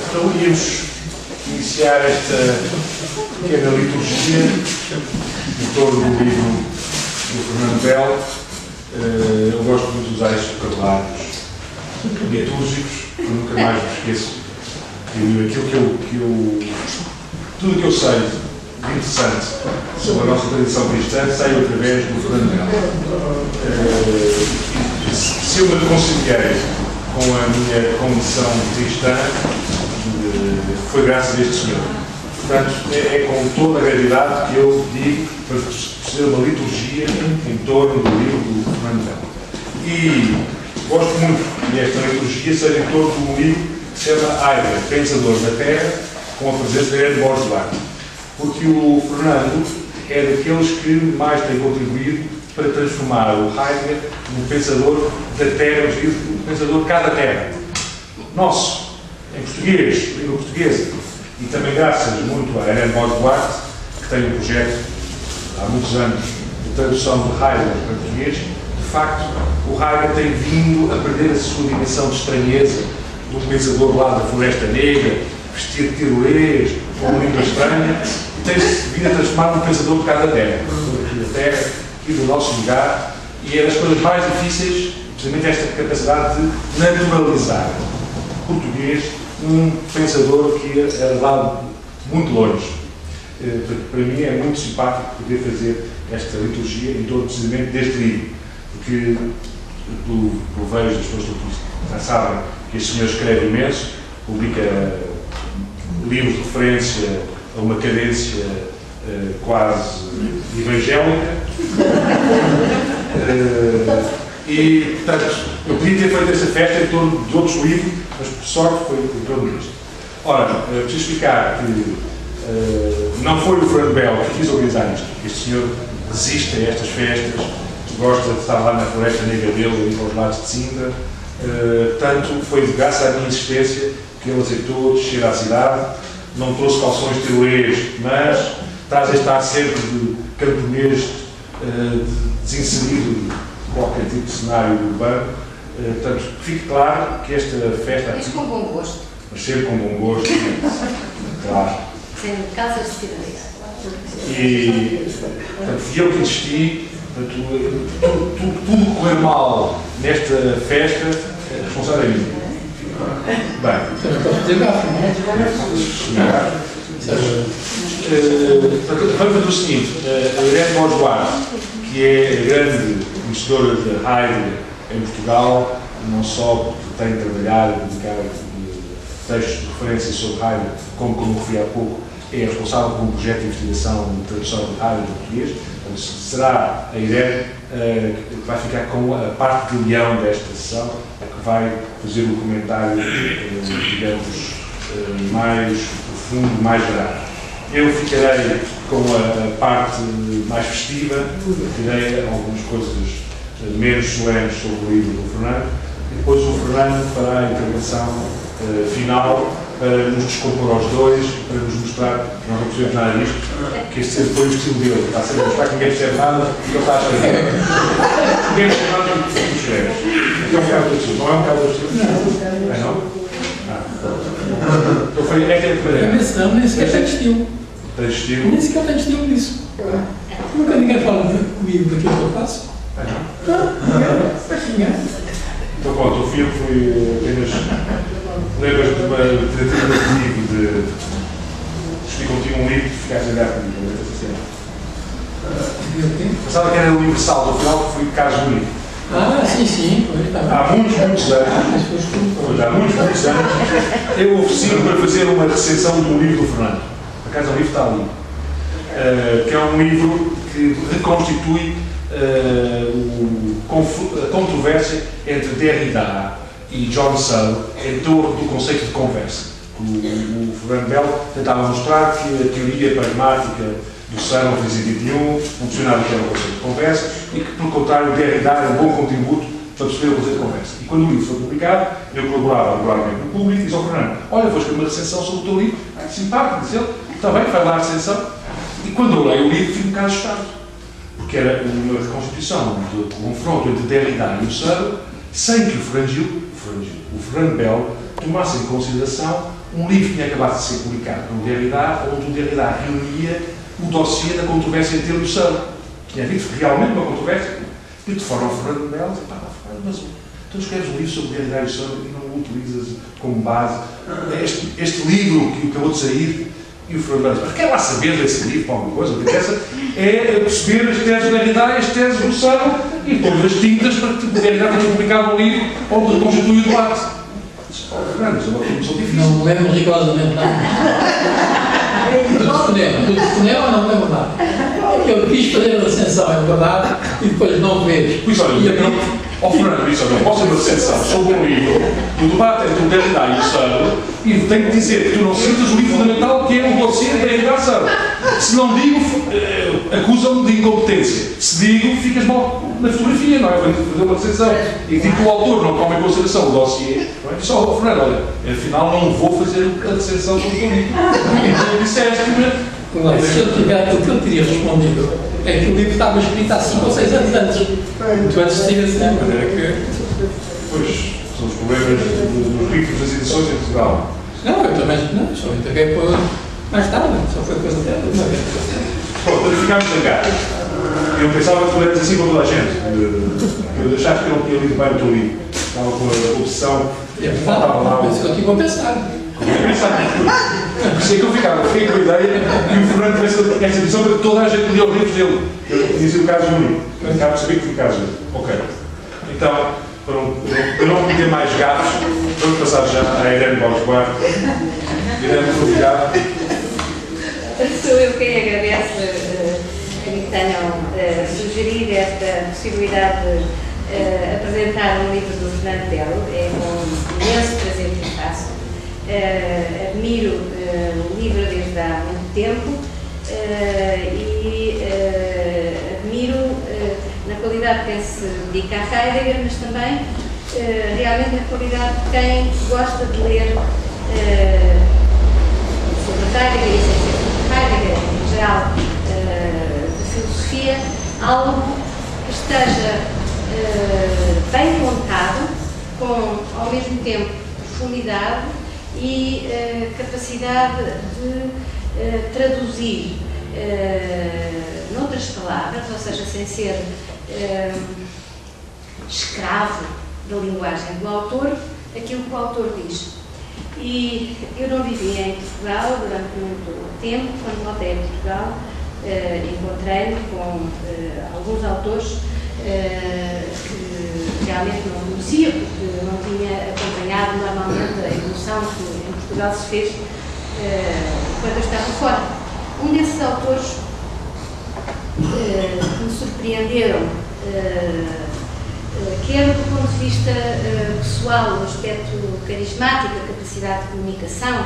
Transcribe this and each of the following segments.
Então íamos iniciar esta pequena liturgia em torno do livro do Fernando Bell. Eu gosto muito de usar estes vocabulários litúrgicos, eu nunca mais me esqueço tudo o que eu sei de interessante sobre a nossa tradição cristã sai através do Fernando Bell. Se eu me reconciliei com a minha condição cristã, foi graças a este senhor. Portanto, é com toda a gravidade que eu digo para fazer uma liturgia em torno do livro do Fernando Bell. E gosto muito que esta liturgia seja em torno de um livro que se chama Heidegger, Pensador da Terra, com a presença de Hernán Borges Duarte. Porque o Fernando é daqueles que mais tem contribuído para transformar o Heidegger num pensador da Terra, um pensador de cada terra. Nosso, em português, língua portuguesa, e também graças muito a Hernán Borges Duarte, que tem um projeto há muitos anos de tradução de Heidegger para português. De facto, o Heidegger tem vindo a perder a sua dimensão de estranheza do pensador lá da Floresta Negra, vestido de tirolês, com uma língua estranha, e tem-se vindo a transformar num pensador de cada terra, da terra e do nosso lugar, e é das coisas mais difíceis, precisamente esta capacidade de naturalizar português, um pensador que é levado muito longe. Para mim é muito simpático poder fazer esta liturgia em torno precisamente deste livro, porque provejo das pessoas que já sabem que este senhor escreve imenso, publica livros de referência a uma cadência quase evangélica. E, portanto, eu podia ter feito esta festa em torno de outros livros, mas por sorte foi em torno deste. Ora, preciso explicar que não foi o Fernando Bell que quis organizar isto. Este senhor resiste a estas festas, gosta de estar lá na Floresta Negra dele, ali para os lados de Sintra. Portanto, foi de graça à minha insistência que ele aceitou descer à cidade. Não trouxe calções de tirolês, mas traz a estar sempre de camponês desinserido de qualquer tipo de cenário urbano. Portanto, fique claro que esta festa aqui... Mas com bom gosto. Mas sempre com bom gosto, claro. Sem casas de cidadania. E, portanto, fui eu que insisti. Tudo correr mal nesta festa, é responsável é minha. Bem, vamos fazer o seguinte: a Hernán Borges Duarte, que é a grande conhecedora de Heidegger em Portugal, não só porque tem trabalhado e publicado textos de referência sobre Heidegger, como referi há pouco, é responsável por um projeto de investigação de tradução de Heidegger em português. Será a Irene que vai ficar com a parte de leão desta sessão, que vai fazer o comentário, digamos, mais profundo, mais grave. Eu ficarei com a parte mais festiva, direi algumas coisas menos solenes sobre o livro do Fernando, e depois o Fernando fará a intervenção final para nos descompor aos dois, para nos mostrar que nós não percebemos nada disto, que este foi o estilo dele, está a ser mostrar que ninguém percebe nada e ele está a escrever. Ninguém percebe nada do que tu escreves. É um bocado do estilo, não é um bocado do estilo? É não? Então foi, é que é diferente. Não, nem sequer tem estilo. Tem estilo? Nem sequer tem estilo nisso. Nunca ninguém fala comigo daquilo que eu faço. É não? Não. Então pronto, o filme foi apenas... Lembras de uma tentativa de discutir contigo um livro que ficaste a olhar comigo, pensava que era o Universal do final, que foi de Carlos Bonito. Sim. Há muitos anos, eu ofereci-me para fazer uma recensão de um livro do Fernando. Por acaso o livro está ali. Que é um livro que reconstitui a controvérsia entre Derrida e John Searle em torno do conceito de conversa. O Fernando Bell tentava mostrar que a teoria pragmática do Searle não fazia sentido nenhum, funcionava que era o conceito de conversa, e que, pelo contrário, o Derrida era um bom contributo para perceber o conceito de conversa. E quando o livro foi publicado, eu colaborava regularmente no público e disse ao Fernando: olha, vou escrever uma recensão sobre o teu livro. Simpático, disse ele, está bem, faz lá a recensão. E quando eu leio o livro, fico um bocado assustado, porque era uma reconstituição do confronto entre Derrida e o Searle, sem que o Fernando Bell tomasse em consideração um livro que tinha acabado de ser publicado pelo Derrida, onde o Derrida reunia o dossiê da controvérsia entre ele e o Husserl. Tinha havido realmente uma controvérsia. E de forma ao Fernando Melo, disse, mas tu escreves um livro sobre o Derrida e o Husserl e não o utilizas como base. Este livro que acabou de sair, e o Fernando Melo disse, mas quer lá saber desse livro, para alguma coisa? O que interessa é perceber as teses do Derrida e as teses do Husserl e todas as tintas para que o Derrida tenha publicado um livro onde constitui o debate. Fernando, isso é uma comissão difícil. Não me lembro rigorosamente nada. Do telefonema não me lembro nada. Eu quis fazer a recensão, é verdade, e depois não vejo. Pois olha, Fernando, isso não posso fazer uma recensão sobre um livro do debate entre o Derrida e o Husserl e tenho que dizer que tu não citas o livro fundamental que é o dossiê de Derrida e Husserl. Se não digo, acusam-me de incompetência. Se digo, ficas mal na fotografia, não é? Vou fazer uma recensão. E digo que o autor não toma em consideração o dossiê. Só, Fernando, olha, afinal não vou fazer a recensão sobre o teu livro. Então disseste-me. Se eu tiver o que eu teria respondido, é que o livro estava escrito há 5 ou 6 anos antes. Muito antes de sair esse tempo. Pois, são os problemas dos ritmos das edições em Portugal. Não, eu também não, só entreguei por mais tarde, só foi coisa dela. Pronto, ficámos zangados. Eu pensava que tu eras assim com toda a gente. Eu achaste que eu não tinha lido bem o teu livro. Estava com a obsessão. Faltava lá. Por isso que eu estive a pensar. Por isso é que eu fiquei com a ideia que o Fernando tivesse essa visão para que toda a gente lia os livros dele. Eu tinha sido o caso único. Acabo de saber que foi o caso único. Ok. Então, para não cometer mais gatos, vamos passar já à Irene Borges-Guardo. Irene, muito obrigado. Sou eu quem agradece que me tenham sugerido esta possibilidade de apresentar um livro do Fernando Melo. É com imenso prazer que o faço. Admiro o livro desde há muito tempo e admiro na qualidade de quem se dedica a Heidegger, mas também realmente na qualidade de quem gosta de ler sobre Heidegger e sem ser sobre Heidegger, em geral, de filosofia, algo que esteja bem montado, com ao mesmo tempo profundidade e capacidade de traduzir noutras palavras, ou seja, sem ser escravo da linguagem do autor, aquilo que o autor diz. E eu não vivia em Portugal durante muito tempo. Quando voltei a Portugal, encontrei-me com alguns autores que realmente não conhecia, porque não tinha acompanhado normalmente a evolução que em Portugal se fez quando eu estava fora. Um desses autores que me surpreenderam, quer do ponto de vista pessoal, o aspecto carismático, a capacidade de comunicação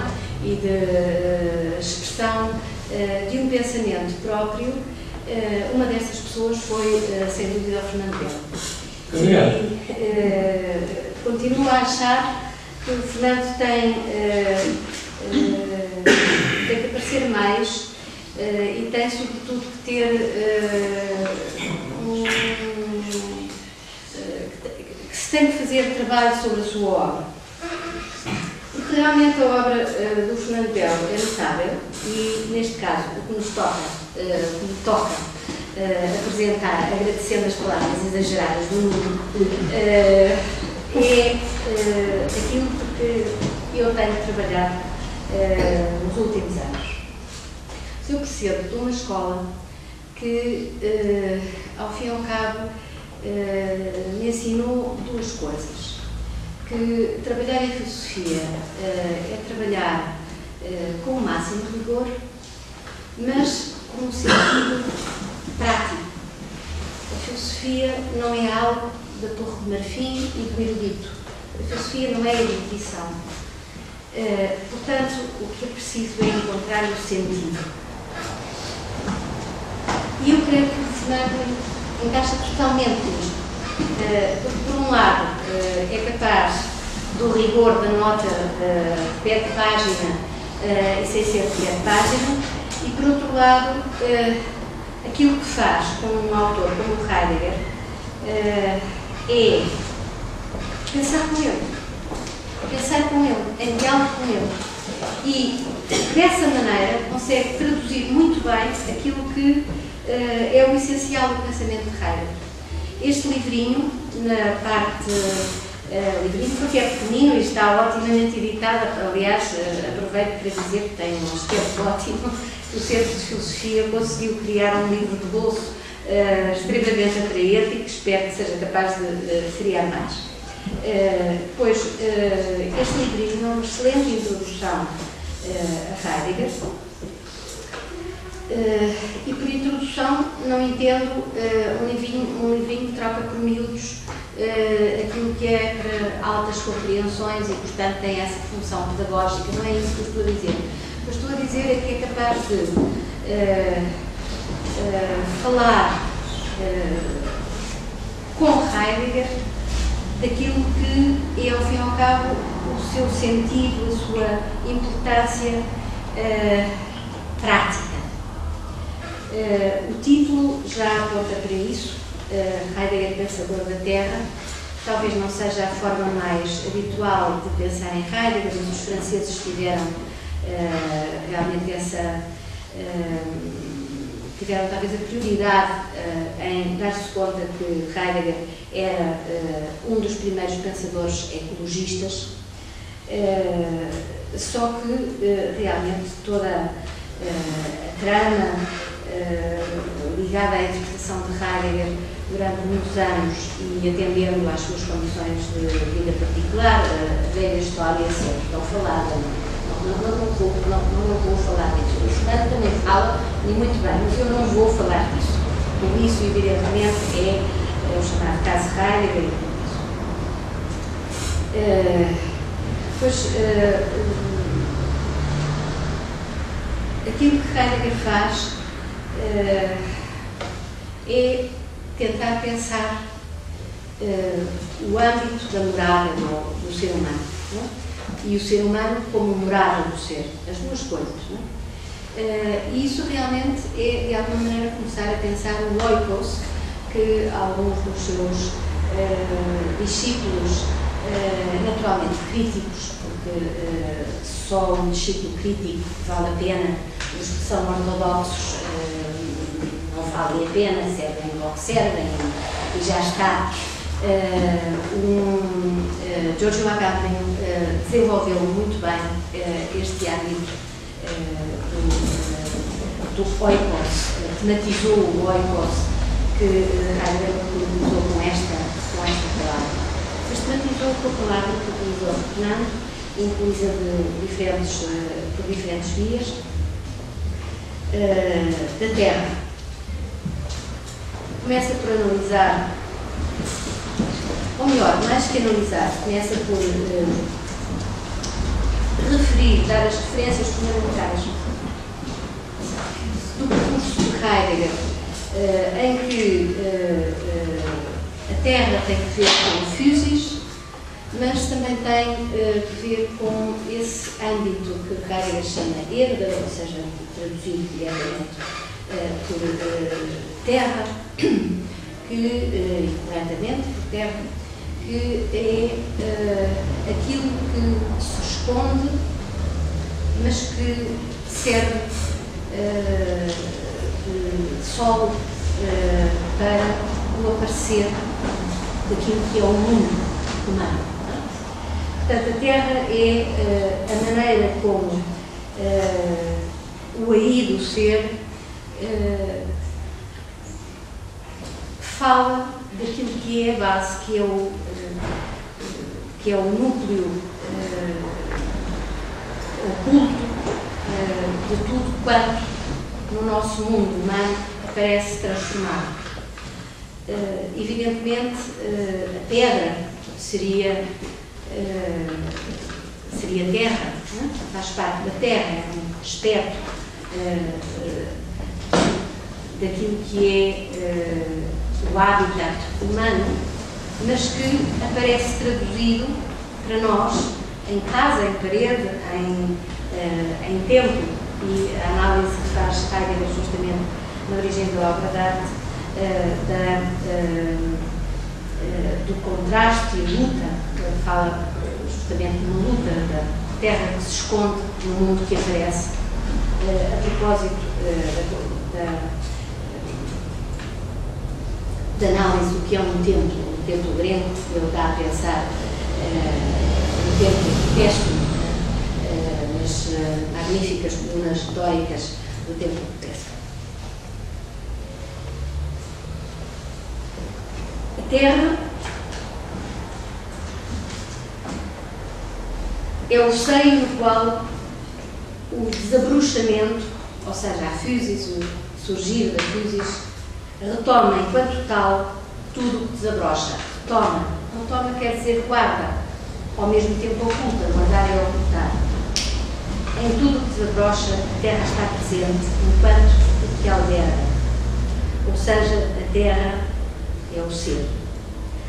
e de expressão de um pensamento próprio, uma dessas pessoas foi, sem dúvida, o Fernando Melo. E continuo a achar que o Fernando tem que aparecer mais e tem, sobretudo, que ter que se tem que fazer trabalho sobre a sua obra. Porque realmente a obra do Fernando Melo é notável e, neste caso, o que nos toca apresentar, agradecendo as palavras exageradas do Nuno, é aquilo que eu tenho trabalhado nos últimos anos. Se eu percebo de uma escola que, ao fim e ao cabo, me ensinou duas coisas. Que trabalhar em filosofia é trabalhar com o máximo rigor, mas com um sentido prático. A filosofia não é algo da Torre de Marfim e do erudito. A filosofia não é erudição. Portanto, o que é preciso é encontrar o sentido. E eu creio que o Fernando encaixa totalmente nisto. Porque, por um lado, é capaz do rigor da nota de pé de página e sem ser de pé de página, e, por outro lado, aquilo que faz com um autor como Heidegger é pensar com ele. pensar com ele, em diálogo com ele. E, dessa maneira, consegue traduzir muito bem aquilo que é o essencial do pensamento de Heidegger. Este livrinho, na parte... livrinho porque é pequenino e está otimamente editado. Aliás, aproveito para dizer que tem um esquerdo ótimo. O Centro de Filosofia conseguiu criar um livro de bolso extremamente atraente e que espero que seja capaz de criar mais. Pois este livrinho é uma excelente introdução a Heidegger. E por introdução não entendo um livrinho que troca por miúdos aquilo que é para altas compreensões e, portanto, tem essa função pedagógica. Não é isso que eu estou a dizer. O que eu estou a dizer é que é capaz de falar com Heidegger daquilo que é, ao fim e ao cabo, o seu sentido, a sua importância prática. O título já aponta para isso, Heidegger, Pensador da Terra. Talvez não seja a forma mais habitual de pensar em Heidegger, mas os franceses tiveram realmente tiveram talvez a prioridade em dar-se conta que Heidegger era um dos primeiros pensadores ecologistas, só que realmente toda a trama ligada à interpretação de Heidegger durante muitos anos e atendendo às suas condições de vida particular, a velha história sempre tão falada. Não vou falar disso. O Fernando também fala, e muito bem, mas eu não vou falar disso. Por isso, evidentemente, é o chamado caso Heidegger. Aquilo que Heidegger faz é tentar pensar o âmbito da morada do ser humano, não é? E o ser humano como morada do ser, as duas coisas, não é? E isso realmente é, de alguma maneira, começar a pensar o oikos que alguns dos seus discípulos, naturalmente críticos, porque só um discípulo crítico vale a pena, os que são ortodoxos não valem a pena, servem ao que servem e já está. Giorgio Agamben desenvolveu muito bem este hábito do oikos, tematizou o oikos que Heidegger utilizou com esta palavra. Mas tematizou com a palavra que utilizou Fernando, utiliza por diferentes vias, da Terra. Começa por analisar, ou melhor, mais que analisar, começa por referir, dar as referências fundamentais do percurso de Heidegger, em que a Terra tem que ver com o physis, mas também tem que ver com esse âmbito que Heidegger chama Erde, ou seja, traduzido diretamente por Terra, corretamente por Terra, que é aquilo que se esconde, mas que serve de solo para o aparecer daquilo que é o mundo humano. Portanto, a Terra é a maneira como o aí do ser fala daquilo que é a base, que é o núcleo oculto de tudo quanto no nosso mundo humano parece transformado. Evidentemente, a pedra seria terra, não é? Faz parte da terra, é um aspecto daquilo que é o habitat humano, mas que aparece traduzido para nós em casa, em parede, em tempo, e a análise que faz Heidegger justamente na origem da obra de arte do contraste e luta, fala justamente na luta da terra que se esconde no mundo que aparece, a propósito da análise do que é um templo grego. Ele dá a pensar no templo péspero, nas magníficas colunas dóricas do templo de Pesca. A terra é o seio no qual o desabrochamento, ou seja, a physis, o surgir da physis, retoma enquanto tal tudo o que desabrocha. Retoma. Não toma quer dizer guarda, ao mesmo tempo oculta. Guardar é ocultar. Em tudo o que desabrocha, a terra está presente enquanto o que alberga. Ou seja, a terra é o ser.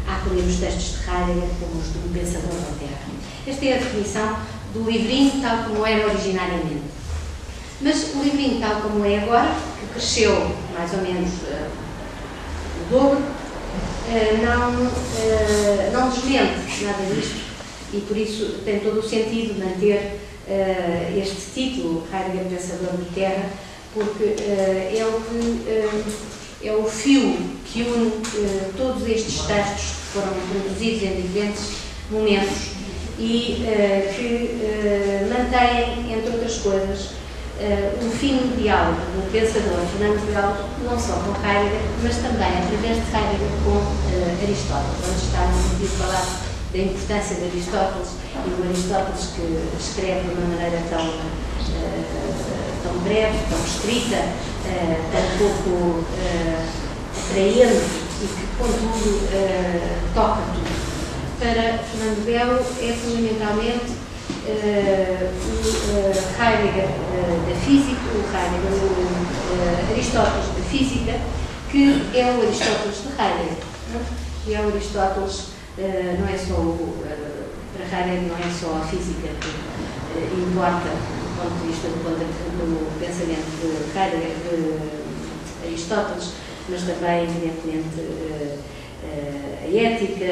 Há que ler os textos de Heidegger como os do pensador da terra. Esta é a definição do livrinho tal como era originariamente. Mas o livrinho tal como é agora, que cresceu mais ou menos o dobro, não desmente nada disto, e por isso tem todo o sentido manter este título, Heidegger Pensador de Terra, porque é o fio que une todos estes textos que foram produzidos em diferentes momentos e que mantêm, entre outras coisas, um fino diálogo do pensador Fernando Belo, não só com Heidegger, mas também, através de Heidegger, com Aristóteles. Onde está no sentido de falar da importância de Aristóteles, e do Aristóteles que escreve de uma maneira tão breve, tão restrita, tão pouco atraente e que, contudo, toca tudo. Para Fernando Belo é fundamentalmente o Heidegger da física, o Aristóteles da física, que é o Aristóteles de Heidegger. E é o Aristóteles, não é só para Heidegger não é só a física que importa do ponto de vista do pensamento de Heidegger, de Aristóteles, mas também, evidentemente, a ética,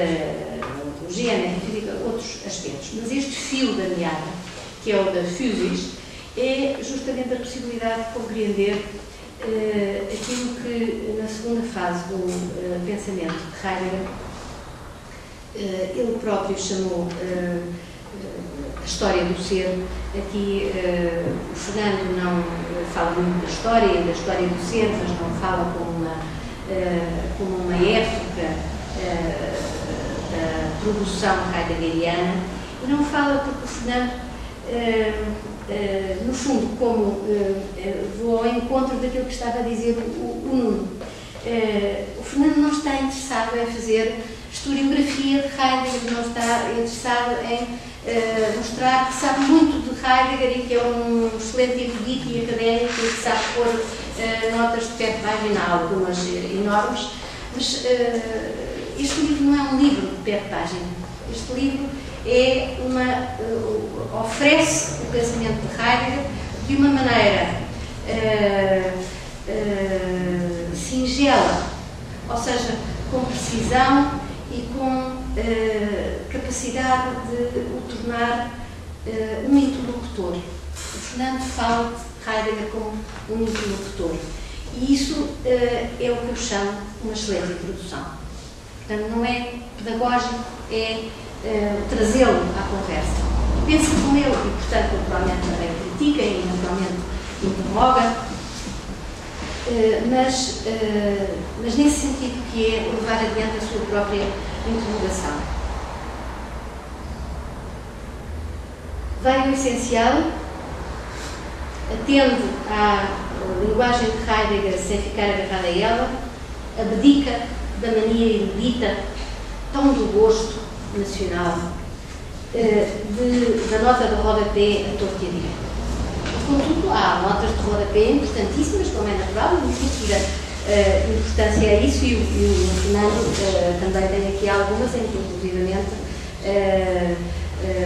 a metafísica, outros aspectos. Mas este fio da meada, que é o da physis, é justamente a possibilidade de compreender aquilo que, na segunda fase do pensamento de Heidegger, ele próprio chamou a história do ser. Aqui o Fernando não fala muito da história do ser, mas não fala como uma época da produção heideggeriana, e não fala porque o Fernando, no fundo, como vou ao encontro daquilo que estava a dizer o Nuno, o Fernando não está interessado em fazer historiografia de Heidegger, não está interessado em mostrar que sabe muito de Heidegger e que é um excelente erudito e académico e que sabe pôr notas de pé de página, algumas enormes, mas este livro não é um livro de pé de página. Este livro oferece o pensamento de Heidegger de uma maneira singela, ou seja, com precisão e com capacidade de o tornar um interlocutor. O Fernando fala de Heidegger como um interlocutor. E isso é o que eu chamo uma excelente introdução. Portanto, não é pedagógico, é trazê-lo à conversa. Pensa com ele e, portanto, naturalmente também critica e naturalmente interroga, mas nesse sentido que é levar adiante a sua própria interrogação. Vai ao essencial, atende à linguagem de Heidegger sem ficar agarrada a ela, abdica da mania erudita, tão do gosto nacional, da nota de rodapé a torto e a direito. Contudo, há notas de rodapé importantíssimas, como é natural, e existe importância a isso, e o Fernando também tem aqui algumas em que, inclusivamente,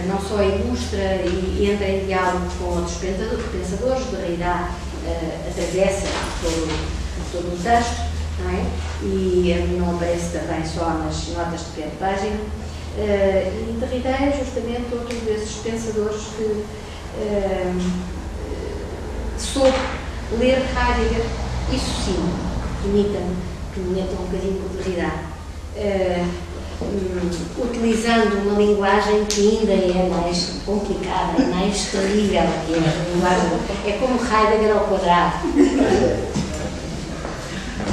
não só ilustra e entra em diálogo com outros pensadores, Derrida atravessa todo o texto, não é? E não aparece também só nas notas de pé de página, E Derrida é justamente outro desses pensadores que soube ler Heidegger, isso sim, permitam-me que me meta um bocadinho por Derrida, utilizando uma linguagem que ainda é mais complicada e mais terrível, que é a linguagem, é como Heidegger ao quadrado.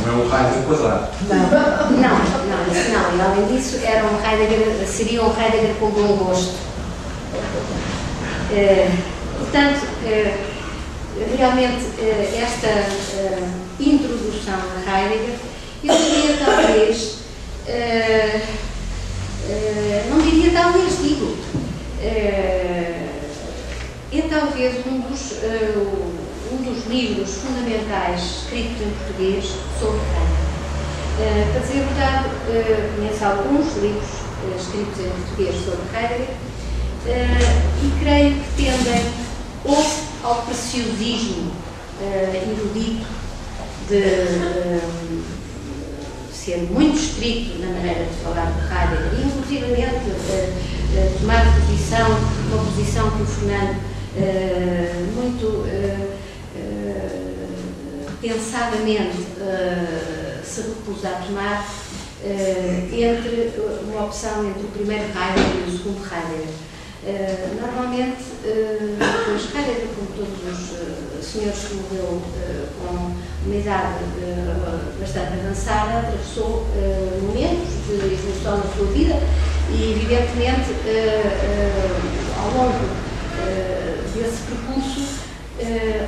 Não é um Heidegger quadrado. Não, isso não. E além disso, seria um Heidegger com bom gosto. Portanto, realmente, esta introdução a Heidegger, eu diria talvez, não diria talvez, digo, é talvez um dos livros fundamentais escritos em português sobre Heidegger. Para dizer a verdade, conheço alguns livros escritos em português sobre Heidegger e creio que tendem ou ao preciosismo erudito de ser muito estrito na maneira de falar de Heidegger e, inclusivamente, tomar uma posição que o Fernando muito pensadamente se recusa a tomar entre uma opção entre o primeiro Heidegger e o segundo Heidegger. Normalmente, pois Heidegger, como todos os senhores que morreu com uma idade bastante avançada, atravessou momentos de evolução na sua vida e, evidentemente, ao longo desse percurso,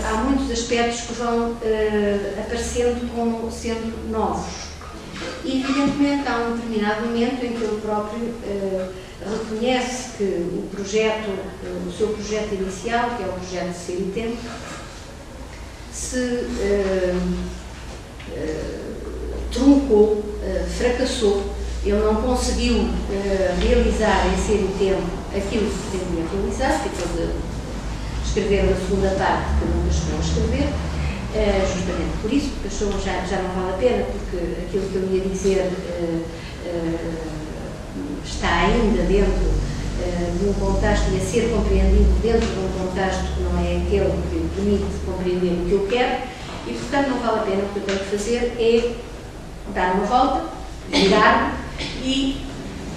há muitos aspectos que vão aparecendo como sendo novos. E, evidentemente, há um determinado momento em que ele próprio reconhece que o seu projeto inicial, que é o projeto de Ser e Tempo, se truncou, fracassou. Ele não conseguiu realizar em Ser e Tempo aquilo que pretendia realizar, ficou de escrever a segunda parte que nunca chegou a escrever, justamente por isso, porque achou já não vale a pena, porque aquilo que eu ia dizer está ainda dentro de um contexto e a ser compreendido dentro de um contexto que não é aquele que permite compreender o que eu quero e, portanto, não vale a pena. O que eu tenho que fazer é dar uma volta, virar-me e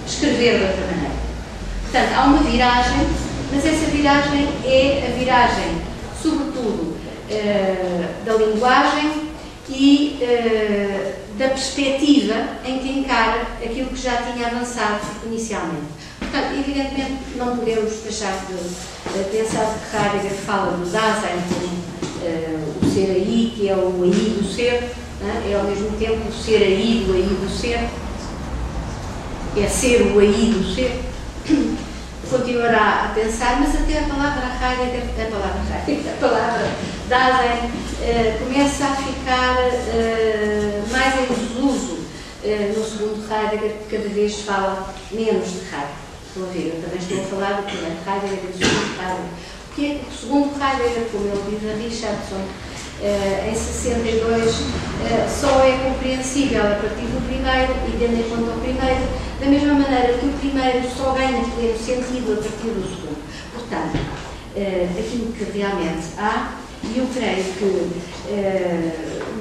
escrever de outra maneira. Portanto, há uma viragem, mas essa viragem é a viragem, sobretudo, da linguagem e da perspectiva em que encara aquilo que já tinha avançado inicialmente. Portanto, evidentemente, não podemos deixar de pensar que Heidegger fala do Dasein como o ser aí, que é o aí do ser, é ao mesmo tempo o ser aí do ser, é ser o aí do ser. Continuará a pensar, mas até a palavra Dasein começa a ficar mais em desuso no segundo Heidegger, que cada vez fala menos de Heidegger. Estão a ver, eu também estou a falar do primeiro Heidegger e do segundo Heidegger. Porque é que o segundo Heidegger, como ele diz a Richardson, em 62, só é compreensível a partir do primeiro e tendo em conta o primeiro, da mesma maneira que o primeiro só ganha pleno sentido a partir do segundo. Portanto, aquilo que realmente há, e eu creio que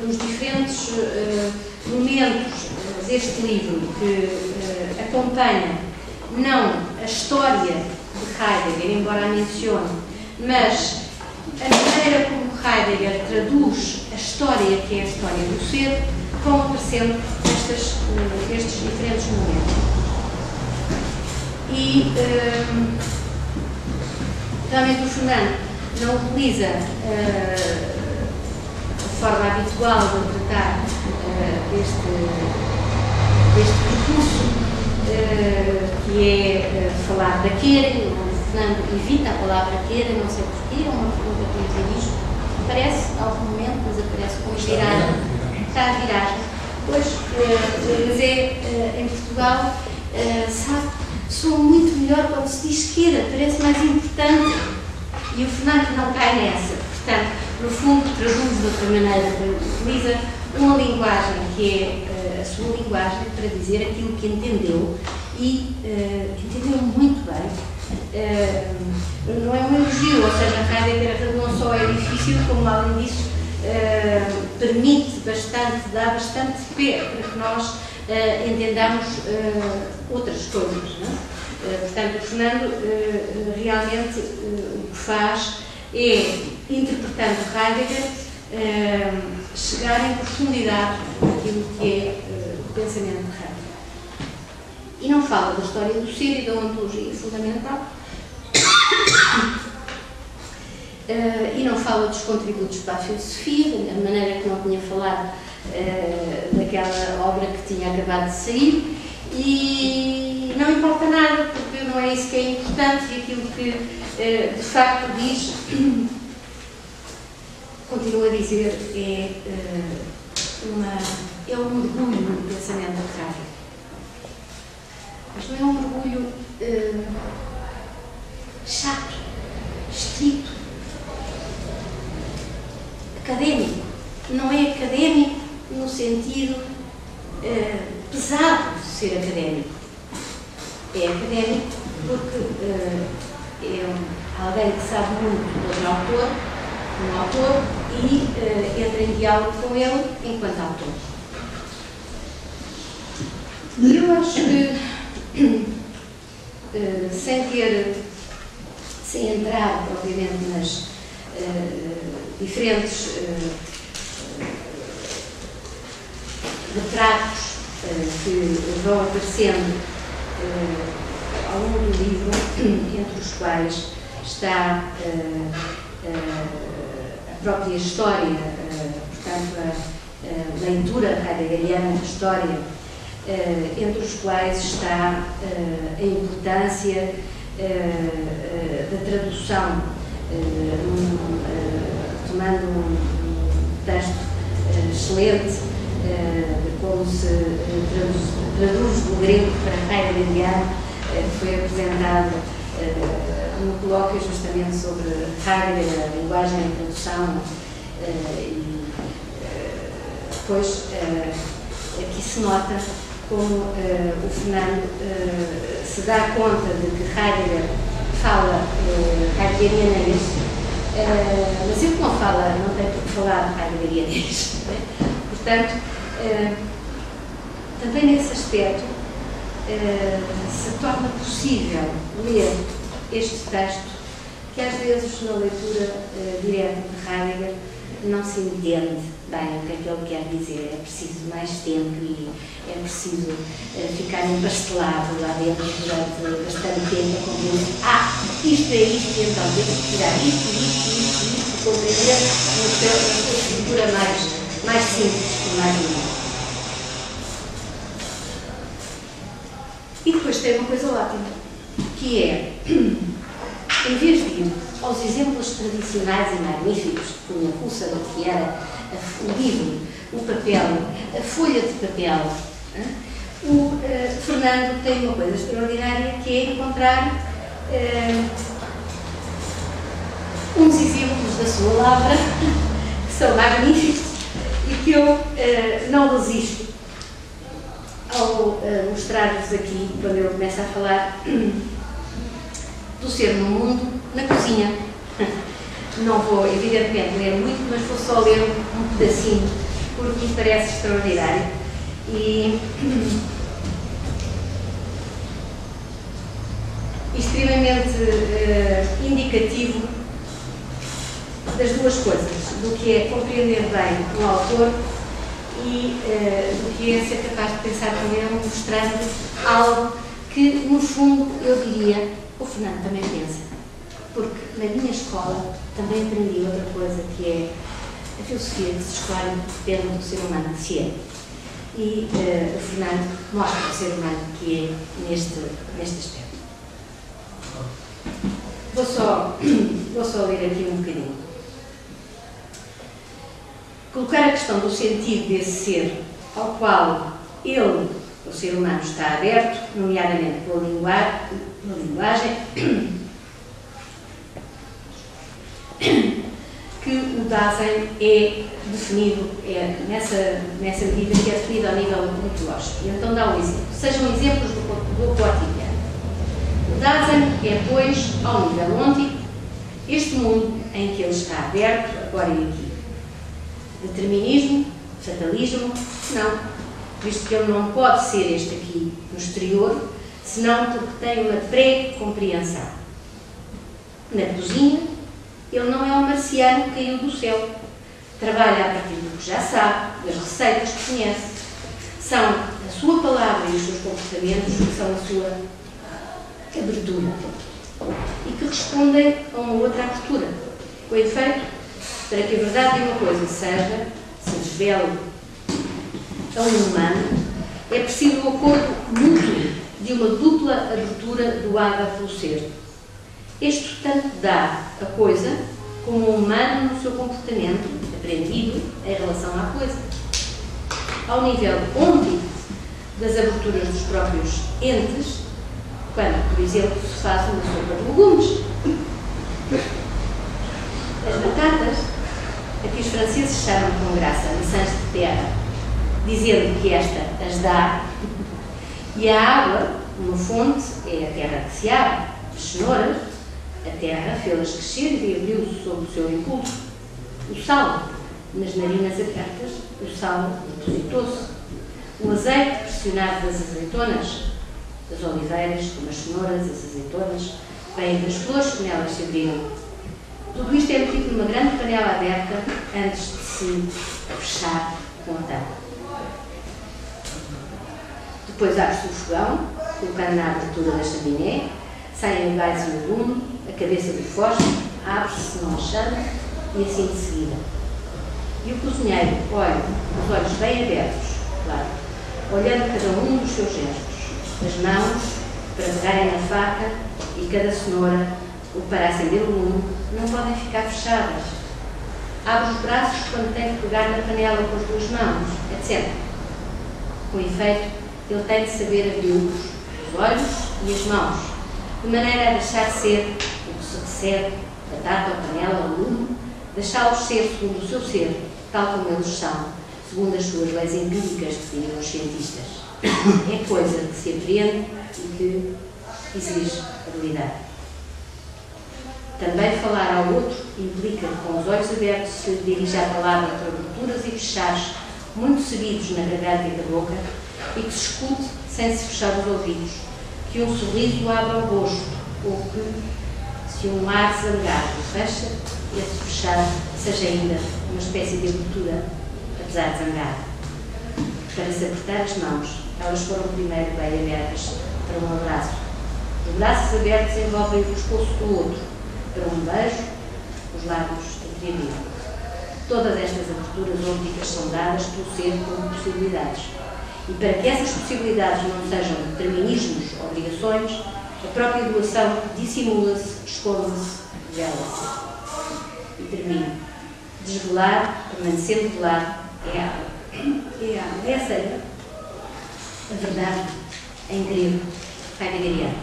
nos diferentes momentos deste livro que acompanha não a história de Heidegger, embora a mencione, mas a maneira como Heidegger traduz a história que é a história do ser, vão aparecendo estes diferentes momentos. E realmente o Fernando não utiliza a forma habitual de tratar deste percurso, que é falar da Keren. O Fernando evita a palavra Keren, não sei porquê, é uma pergunta que eu dizer isto. Aparece a algum momento, mas aparece com viragem. Está a viragem. Pois, mas em Portugal, sabe, soa muito melhor quando se diz esquerda, parece mais importante. E o Fernando não cai nessa. Portanto, no fundo, traduz de outra maneira, utiliza uma linguagem que é a sua linguagem para dizer aquilo que entendeu e entendeu muito bem. Não é um elogio, ou seja, Heidegger não só é difícil, como além disso permite bastante, dá bastante pé para que nós entendamos outras coisas, não é? Portanto, o Fernando realmente o que faz é, interpretando Heidegger, chegar em profundidade naquilo que é o pensamento de Heidegger. E não fala da história do ser e da ontologia fundamental, e não fala dos contributos para a filosofia, da maneira que não tinha falado daquela obra que tinha acabado de sair, e não importa nada, porque não é isso que é importante, e aquilo que de facto diz, continuo a dizer, é um mergulho no pensamento de Heidegger. Mas não é um mergulho chato, estrito, académico. Não é académico no sentido pesado de ser académico. É académico porque é alguém que sabe muito sobre um autor, e entra em diálogo com ele enquanto autor. E eu acho que, sem entrar propriamente nas diferentes retratos que vão aparecendo ao longo do livro, entre os quais está a própria história, portanto, a leitura heideggeriana da história, entre os quais está a importância da tradução, tomando um texto excelente de como se traduz do grego para heideggeriano, que foi apresentado no colóquio justamente sobre Heidegger, a linguagem e a tradução, e depois aqui se nota como o Fernando se dá conta de que Heidegger fala heideggerianês, mas ele não fala, não tem por que falar heideggerianês. Portanto, também nesse aspecto se torna possível ler este texto, que às vezes na leitura direta de Heidegger não se entende bem o que é que ele quer dizer. É preciso mais tempo e é preciso ficar empastelado lá dentro durante bastante tempo a compreender. Isto é isto, e então temos que tirar isto, compreender na sua estrutura mais simples e mais humana. E depois tem uma coisa ótima, que é, em vez de ir aos exemplos tradicionais e magníficos que punha Husserl, que era o livro, o papel, a folha de papel, o Fernando tem uma coisa extraordinária, que é encontrar uns exemplos da sua lavra que são magníficos e que eu não resisto ao mostrar-vos aqui, quando eu começo a falar do ser no mundo, na cozinha. Não vou, evidentemente, ler muito, mas vou só ler um pedacinho, porque me parece extraordinário. E extremamente indicativo das duas coisas, do que é compreender bem um autor e do que é ser capaz de pensar com ele, mostrando algo que, no fundo, eu diria, o Fernando também pensa. Porque na minha escola também aprendi outra coisa, que é a filosofia que se escolhe dentro do ser humano que se é. E o Fernando mostra o ser humano que é neste aspecto. Vou só ler aqui um bocadinho. Colocar a questão do sentido desse ser ao qual ele, o ser humano, está aberto, nomeadamente pela linguagem, que o Dasein é definido, nessa medida que é definido ao nível ontológico. E então dá um exemplo. Sejam exemplos do cotidiano. O Dasein é, pois, ao nível ôntico, este mundo em que ele está aberto, agora e aqui. Determinismo, fatalismo, não, visto que ele não pode ser este aqui no exterior, senão porque tem uma pré-compreensão. Na cozinha, ele não é um marciano que caiu do céu. Trabalha a partir do que já sabe, das receitas que conhece. São a sua palavra e os seus comportamentos que são a sua abertura e que respondem a uma outra abertura. Com efeito, para que a verdade de uma coisa se desvele a um humano, é preciso o acordo mútuo de uma dupla abertura doada pelo ser. Este tanto dá a coisa como o humano no seu comportamento aprendido em relação à coisa. Ao nível ôntico das aberturas dos próprios entes, quando, por exemplo, se faz uma sopa de legumes. As batatas, a que os franceses chamam com graça maçãs de terra, dizendo que esta as dá, e a água, uma fonte, é a terra que se abre, as cenouras, a terra fê-las crescer e abriu-se sob o seu impulso. O sal, nas narinas abertas, o sal depositou-se. O azeite pressionado das azeitonas, das oliveiras, como as cenouras, as azeitonas, vem das flores que nelas se abriram. Tudo isto é metido numa grande panela aberta antes de se fechar com a tampa. Depois abre-se o fogão, colocando na abertura da chaminé, saem o gás e o lume, a cabeça do fósforo, abre-se não a chama e assim de seguida. E o cozinheiro olha, os olhos bem abertos, claro, olhando cada um dos seus gestos, as mãos para pegarem na faca e cada cenoura, ou para acender o lume, não podem ficar fechadas. Abre os braços quando tem que pegar na panela com as duas mãos, etc. Com efeito, ele tem de saber abrir os olhos e as mãos, de maneira a deixar ser o que se recebe, a tapa, a panela, o lume, deixá-los ser segundo o seu ser, tal como eles são, segundo as suas leis empíricas, definiram os cientistas. É coisa que se aprende e que exige habilidade. Também falar ao outro implica, com os olhos abertos, se dirigir a palavra entre aberturas e fechares, muito seguidos na garganta e na boca, e que se escute sem se fechar os ouvidos, que um sorriso abra o rosto, ou que, se um ar zangado fecha, esse fechar seja ainda uma espécie de abertura, apesar de zangado. Para se apertar as mãos, elas foram primeiro bem abertas para um abraço. Os braços abertos envolvem o pescoço do outro, para um beijo, os lábios entreabriram. Todas estas aberturas ônticas são dadas pelo ser como possibilidades. E para que essas possibilidades não sejam determinismos, obrigações, a própria doação dissimula-se, esconde-se, revela-se. E termino. Desvelar, permanecendo velado, é água. É água. Essa é a verdade em grego, heideggeriano.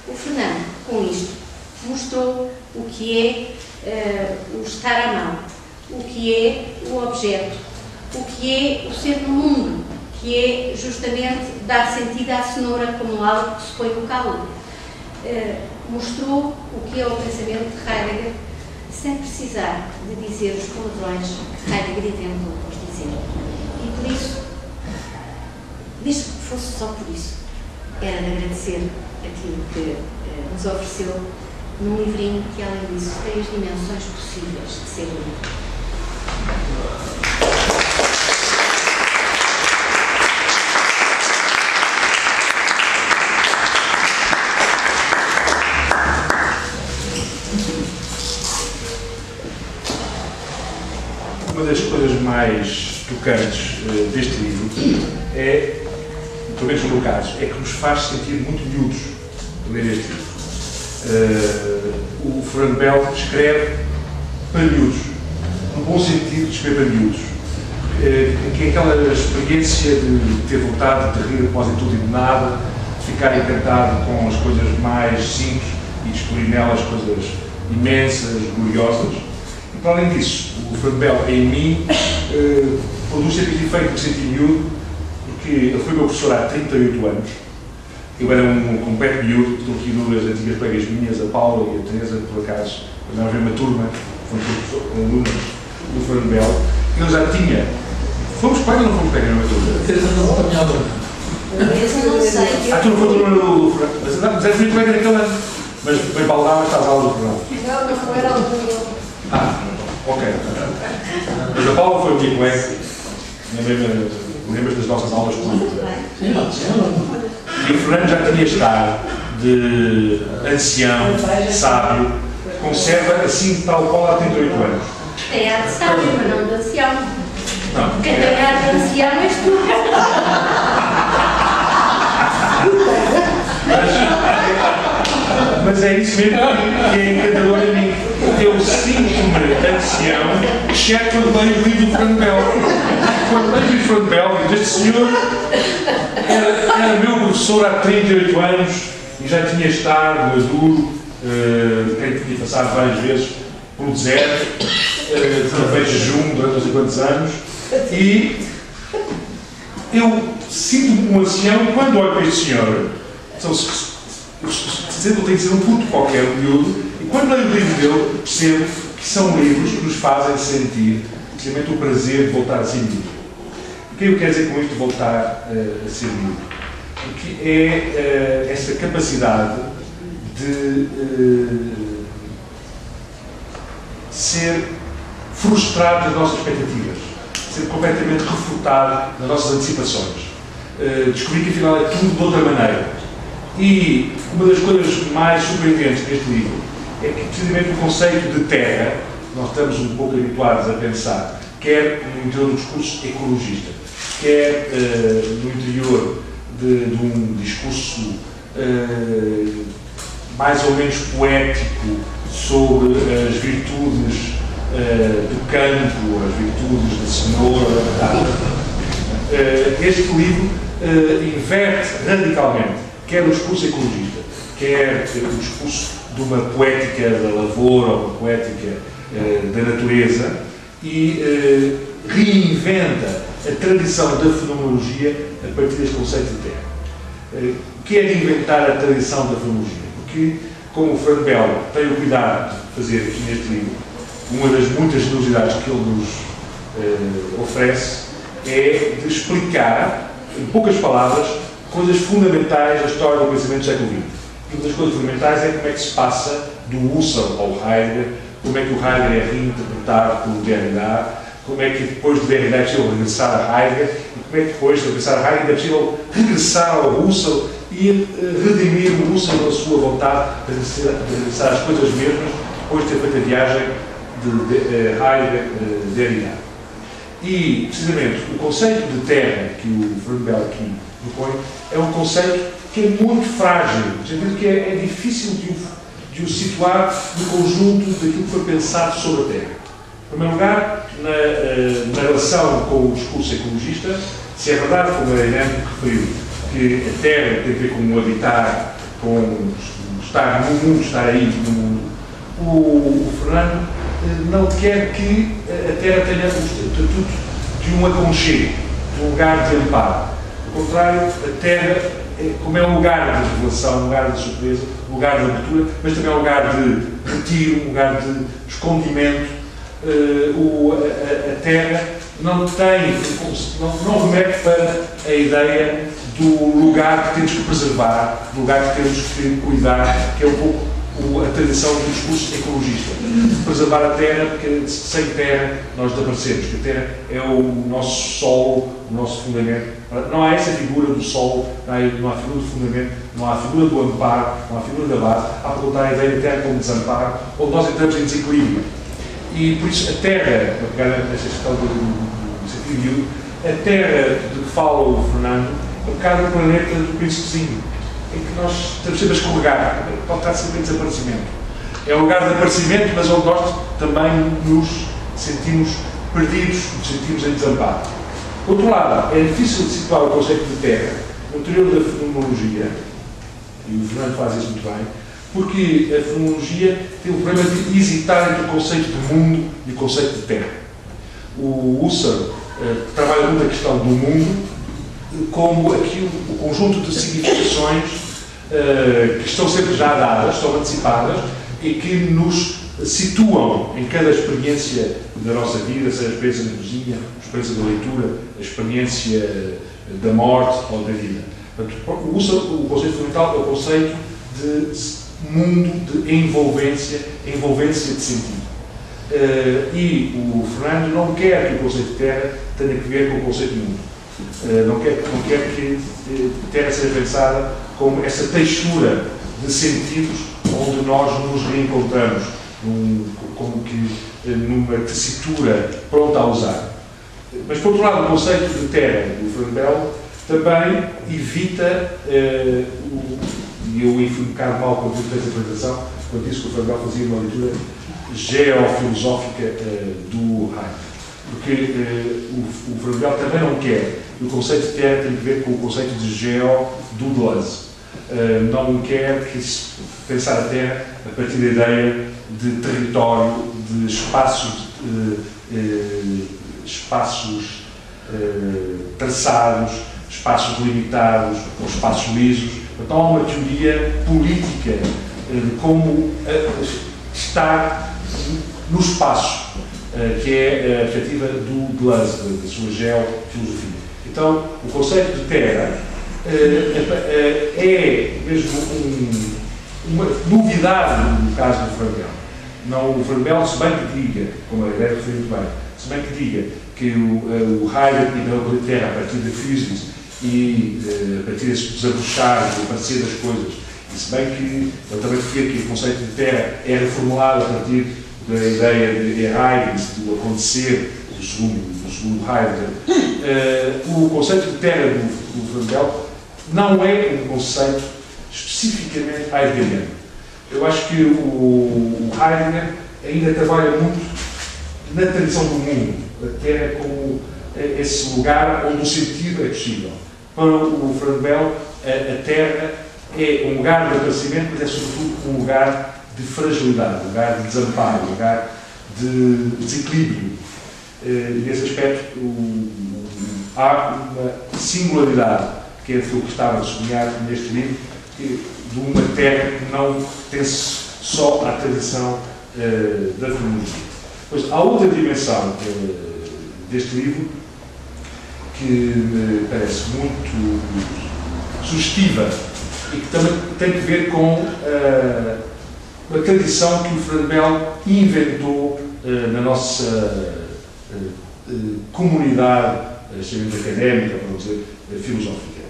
O Fernando, com isto, mostrou o que é o estar à mão, o que é o objeto, o que é o ser no mundo, que é justamente dar sentido à cenoura como algo que se põe no calo. Mostrou o que é o pensamento de Heidegger, sem precisar de dizer os palavrões que Heidegger inventou por dizer. E por isso, mesmo que fosse só por isso, era de agradecer aquilo que nos ofereceu num livrinho que, além disso, tem as dimensões possíveis de ser lido. Uma das coisas mais tocantes deste livro é, pelo menos no meu caso, é que nos faz sentir muito miúdos ler este livro. O Fernando Bell escreve para miúdos, no bom sentido de escrever para miúdos, que é aquela experiência de ter vontade de rir após tudo e de nada, de ficar encantado com as coisas mais simples e descobrir nelas coisas imensas, gloriosas. para além disso, o Fernando Bell, em mim, produz certo efeito de sentir miúdo, porque ele foi meu professor há 38 anos. Eu era um completo miúdo, estou aqui duas antigas colegas minhas, a Paula e a Teresa, por acaso, nós vemos uma turma, foram alunos do Fernando Bell. Ele já tinha. Fomos colegas ou não fomos colegas na turma? A Teresa não apanhava. Eu não sei. Ah, tu não foi a turma do Fernando? Mas eras muito colega naquele ano. Mas bem para lá, mas estás à aula do Fernando. Não era o do. Ah, ok. Mas a Paula foi a minha colega. Lembras das nossas aulas comigo? Sim, sim. E o Fernando já tinha estado de ancião, sábio, conserva assim tal qual há 38 anos. Tem ar de sábio, mas não de ancião. Não. Quem tem ar de ancião és tu. Mas é isso mesmo que é encantador a mim. Eu sinto-me ancião, exceto quando leio o livro do Fernando Bell. Quando leio o livro do Fernando Bell, este senhor era meu professor há 38 anos e já tinha estado maduro, quem tinha passado várias vezes pelo deserto, através de jejum durante não sei quantos anos, e eu sinto-me um ancião e quando olho para este senhor, ele tem que ser um puto qualquer, um miúdo, e quando leio o livro dele, percebo que são livros que nos fazem sentir precisamente o prazer de voltar a ser miúdo. O que eu quero dizer com isto de voltar a ser miúdo? Porque é essa capacidade de ser frustrado das nossas expectativas, ser completamente refutado nas nossas antecipações, descobrir que afinal é tudo de outra maneira. E uma das coisas mais surpreendentes deste livro é que precisamente o conceito de terra, nós estamos um pouco habituados a pensar, quer no interior do discurso ecologista, quer no interior de um discurso mais ou menos poético sobre as virtudes do campo, as virtudes da cenoura, da batata. Este livro inverte radicalmente quer o discurso ecologista, quer o discurso de uma poética da lavoura ou uma poética da natureza e reinventa a tradição da fenomenologia a partir deste conceito de terra. O que é reinventar a tradição da fenomenologia? Porque, como o Fernando Bell tem o cuidado de fazer aqui neste livro, uma das muitas generosidades que ele nos oferece é de explicar, em poucas palavras, coisas fundamentais da história do pensamento do século XX. E uma das coisas fundamentais é como é que se passa do Husserl ao Heidegger, como é que o Heidegger é reinterpretado pelo Derrida, como é que depois de Derrida é possível regressar a Heidegger, e como é que depois de regressar a Heidegger é possível regressar ao Husserl e redimir o Husserl na sua vontade de regressar às coisas mesmas, depois de ter feito a viagem de Heidegger-Derrida. E, precisamente, o conceito de terra que o Fernando Bell aqui propõe é um conceito que é muito frágil, no sentido que é difícil de o situar no conjunto daquilo que foi pensado sobre a Terra. Em primeiro lugar, na relação com o discurso ecologista, se é verdade, como a Irene referiu, que a Terra tem a ver com o habitar, com estar no mundo, estar aí no mundo, o Fernando não quer que a Terra tenha o estatuto de um aconchego, de um lugar de amparo. Ao contrário, a Terra, como é um lugar de revelação, um lugar de surpresa, um lugar de abertura, mas também é um lugar de retiro, um lugar de escondimento, a Terra não remete para a ideia do lugar que temos que preservar, do lugar que temos que cuidar, que é um pouco a tradição do discurso ecologista. Preservar a Terra, porque sem Terra nós desaparecemos, porque a Terra é o nosso solo, o nosso fundamento. Não há essa figura do solo, não há a figura do fundamento, não há a figura do amparo, não há a figura da base, há por contar a ideia da Terra como desamparo, onde nós entramos em desequilíbrio. E por isso a Terra, para pegar nesta questão do sentido, a Terra de que fala o Fernando é um bocado o planeta do príncipezinho, em que nós estamos sempre a escorregar, pode estar sempre em desaparecimento. É um lugar de aparecimento, mas onde nós também nos sentimos perdidos, nos sentimos em desamparo. Por outro lado, é difícil de situar o conceito de terra no interior da fenomenologia, e o Fernando faz isso muito bem, Porque a fenomenologia tem o problema de hesitar entre o conceito de mundo e o conceito de terra. O Husserl trabalha muito a questão do mundo como aquilo, o conjunto de significações que estão sempre já dadas, estão antecipadas e que nos situam em cada experiência da nossa vida, seja a experiência na cozinha, a experiência da leitura, a experiência da morte ou da vida. Portanto, o Husserl, o conceito fundamental é o conceito de mundo, de envolvência de sentido. E o Fernando não quer que o conceito de terra tenha que ver com o conceito de mundo. Não quer que terra seja pensada como essa textura de sentidos onde nós nos reencontramos, como que numa tessitura pronta a usar. Mas, por outro lado, o conceito de terra do Fernand também evita, e eu fui um bocado mal quando fiz a apresentação, quando disse que o Fernand fazia uma leitura geofilosófica do Heidegger. Porque o Fernand também não quer que o conceito de terra tenha a ver com o conceito de geo do Deleuze. Não quer que se pensar a terra a partir da ideia de território, de espaços traçados, espaços delimitados, ou espaços lisos. Então há uma teoria política de como estar no espaço, que é a perspectiva do Deleuze, da sua geofilosofia. Então, o conceito de terra é mesmo uma novidade no caso do Fernand. O Fernand, se bem que diga, como a ideia referiu muito bem, se bem que diga que o Heidegger e a terra a partir da physis e a partir desse desabrochar, do aparecer das coisas, e se bem que ele também refere que o conceito de terra é reformulado a partir da ideia de Heidegger, do acontecer, do segundo Heidegger, o conceito de terra do Fernand não é um conceito especificamente heideggeriano. Eu acho que o Heidegger ainda trabalha muito na tradição do mundo, a terra como esse lugar onde o sentido é possível. Para o Fernand, a terra é um lugar de aparecimento, mas é sobretudo um lugar de fragilidade, um lugar de desamparo, um lugar de desequilíbrio. Nesse aspecto, há uma singularidade, que é aquilo que estava a sublinhar neste livro, de uma terra que não pertence só à tradição da fenomenologia. Pois, há outra dimensão deste livro que me parece muito sugestiva e que também tem que ver com a tradição que o Fernand inventou na nossa comunidade, chamemos académica, para não dizer filosófica,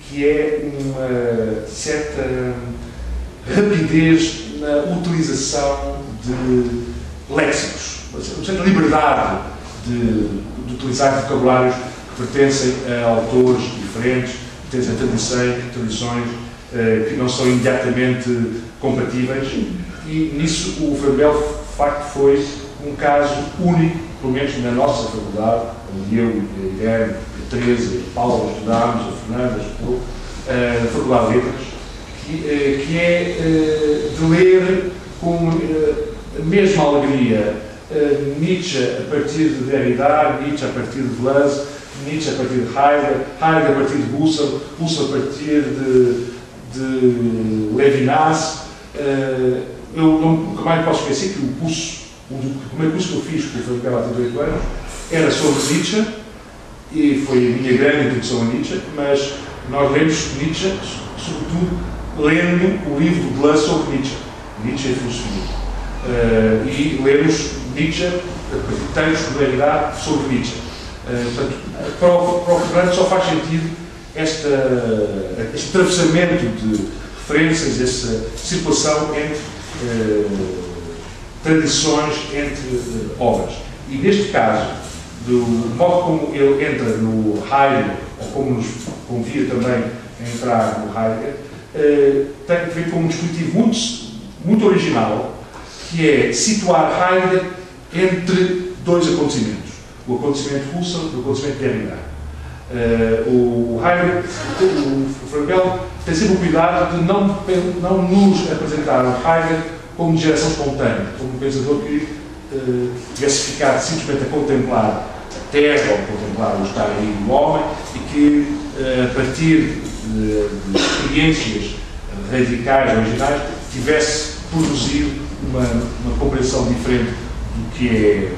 que é uma certa rapidez na utilização de léxicos, uma certa liberdade de utilizar vocabulários que pertencem a autores diferentes, pertencem a tradições que não são imediatamente compatíveis, e nisso o Fernand, de facto, foi um caso único, pelo menos na nossa faculdade, onde eu, a Guilherme, a Teresa e a Paula estudámos, a Fernanda estudou, na Faculdade de Letras, que é de ler com a mesma alegria Nietzsche a partir de Derrida, Nietzsche a partir de Deleuze, Nietzsche a partir de Heidegger, Heidegger a partir de Husserl, Husserl a partir de Levinas. Eu nunca mais posso esquecer que o primeiro curso que eu fiz, que foi há 38 anos, era sobre Nietzsche, e foi a minha grande introdução a Nietzsche, mas nós lemos Nietzsche, sobretudo, lendo o livro de Deleuze sobre Nietzsche, Nietzsche e filosofia. E lemos Nietzsche, textos de realidade sobre Nietzsche. Portanto, para o Fernando só faz sentido este atravessamento de referências, essa circulação entre tradições, entre obras. E neste caso, do modo como ele entra no Heidegger, ou como nos convia também a entrar no Heidegger, tem a ver com um dispositivo muito original, que é situar Heidegger entre dois acontecimentos. O acontecimento Husserl e o acontecimento Derrida. O Heidegger, o Fernand tem sempre o cuidado de não nos apresentar o Heidegger como de geração espontânea, como um pensador que tivesse ficado simplesmente a contemplar a Terra, ou a contemplar o estado aí do homem, e que, a partir de experiências radicais, originais, tivesse produzido uma compreensão diferente do que é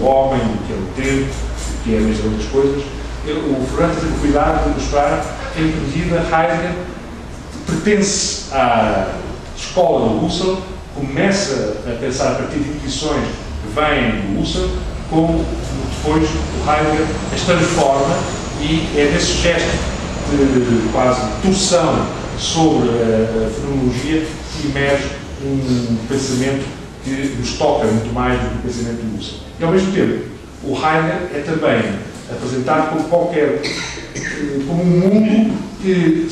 o homem, do que é o tempo, do que é a mesma outras coisas. O Fernando tem o cuidado de mostrar que, em que medida, Heidegger pertence à escola do Husserl, começa a pensar a partir de intuições que vêm do Husserl, como depois o Heidegger as transforma, e é nesse gesto de quase torção sobre a fenomenologia que emerge um pensamento que nos toca muito mais do que o pensamento do Husserl. E, ao mesmo tempo, o Heidegger é também apresentado como um mundo que,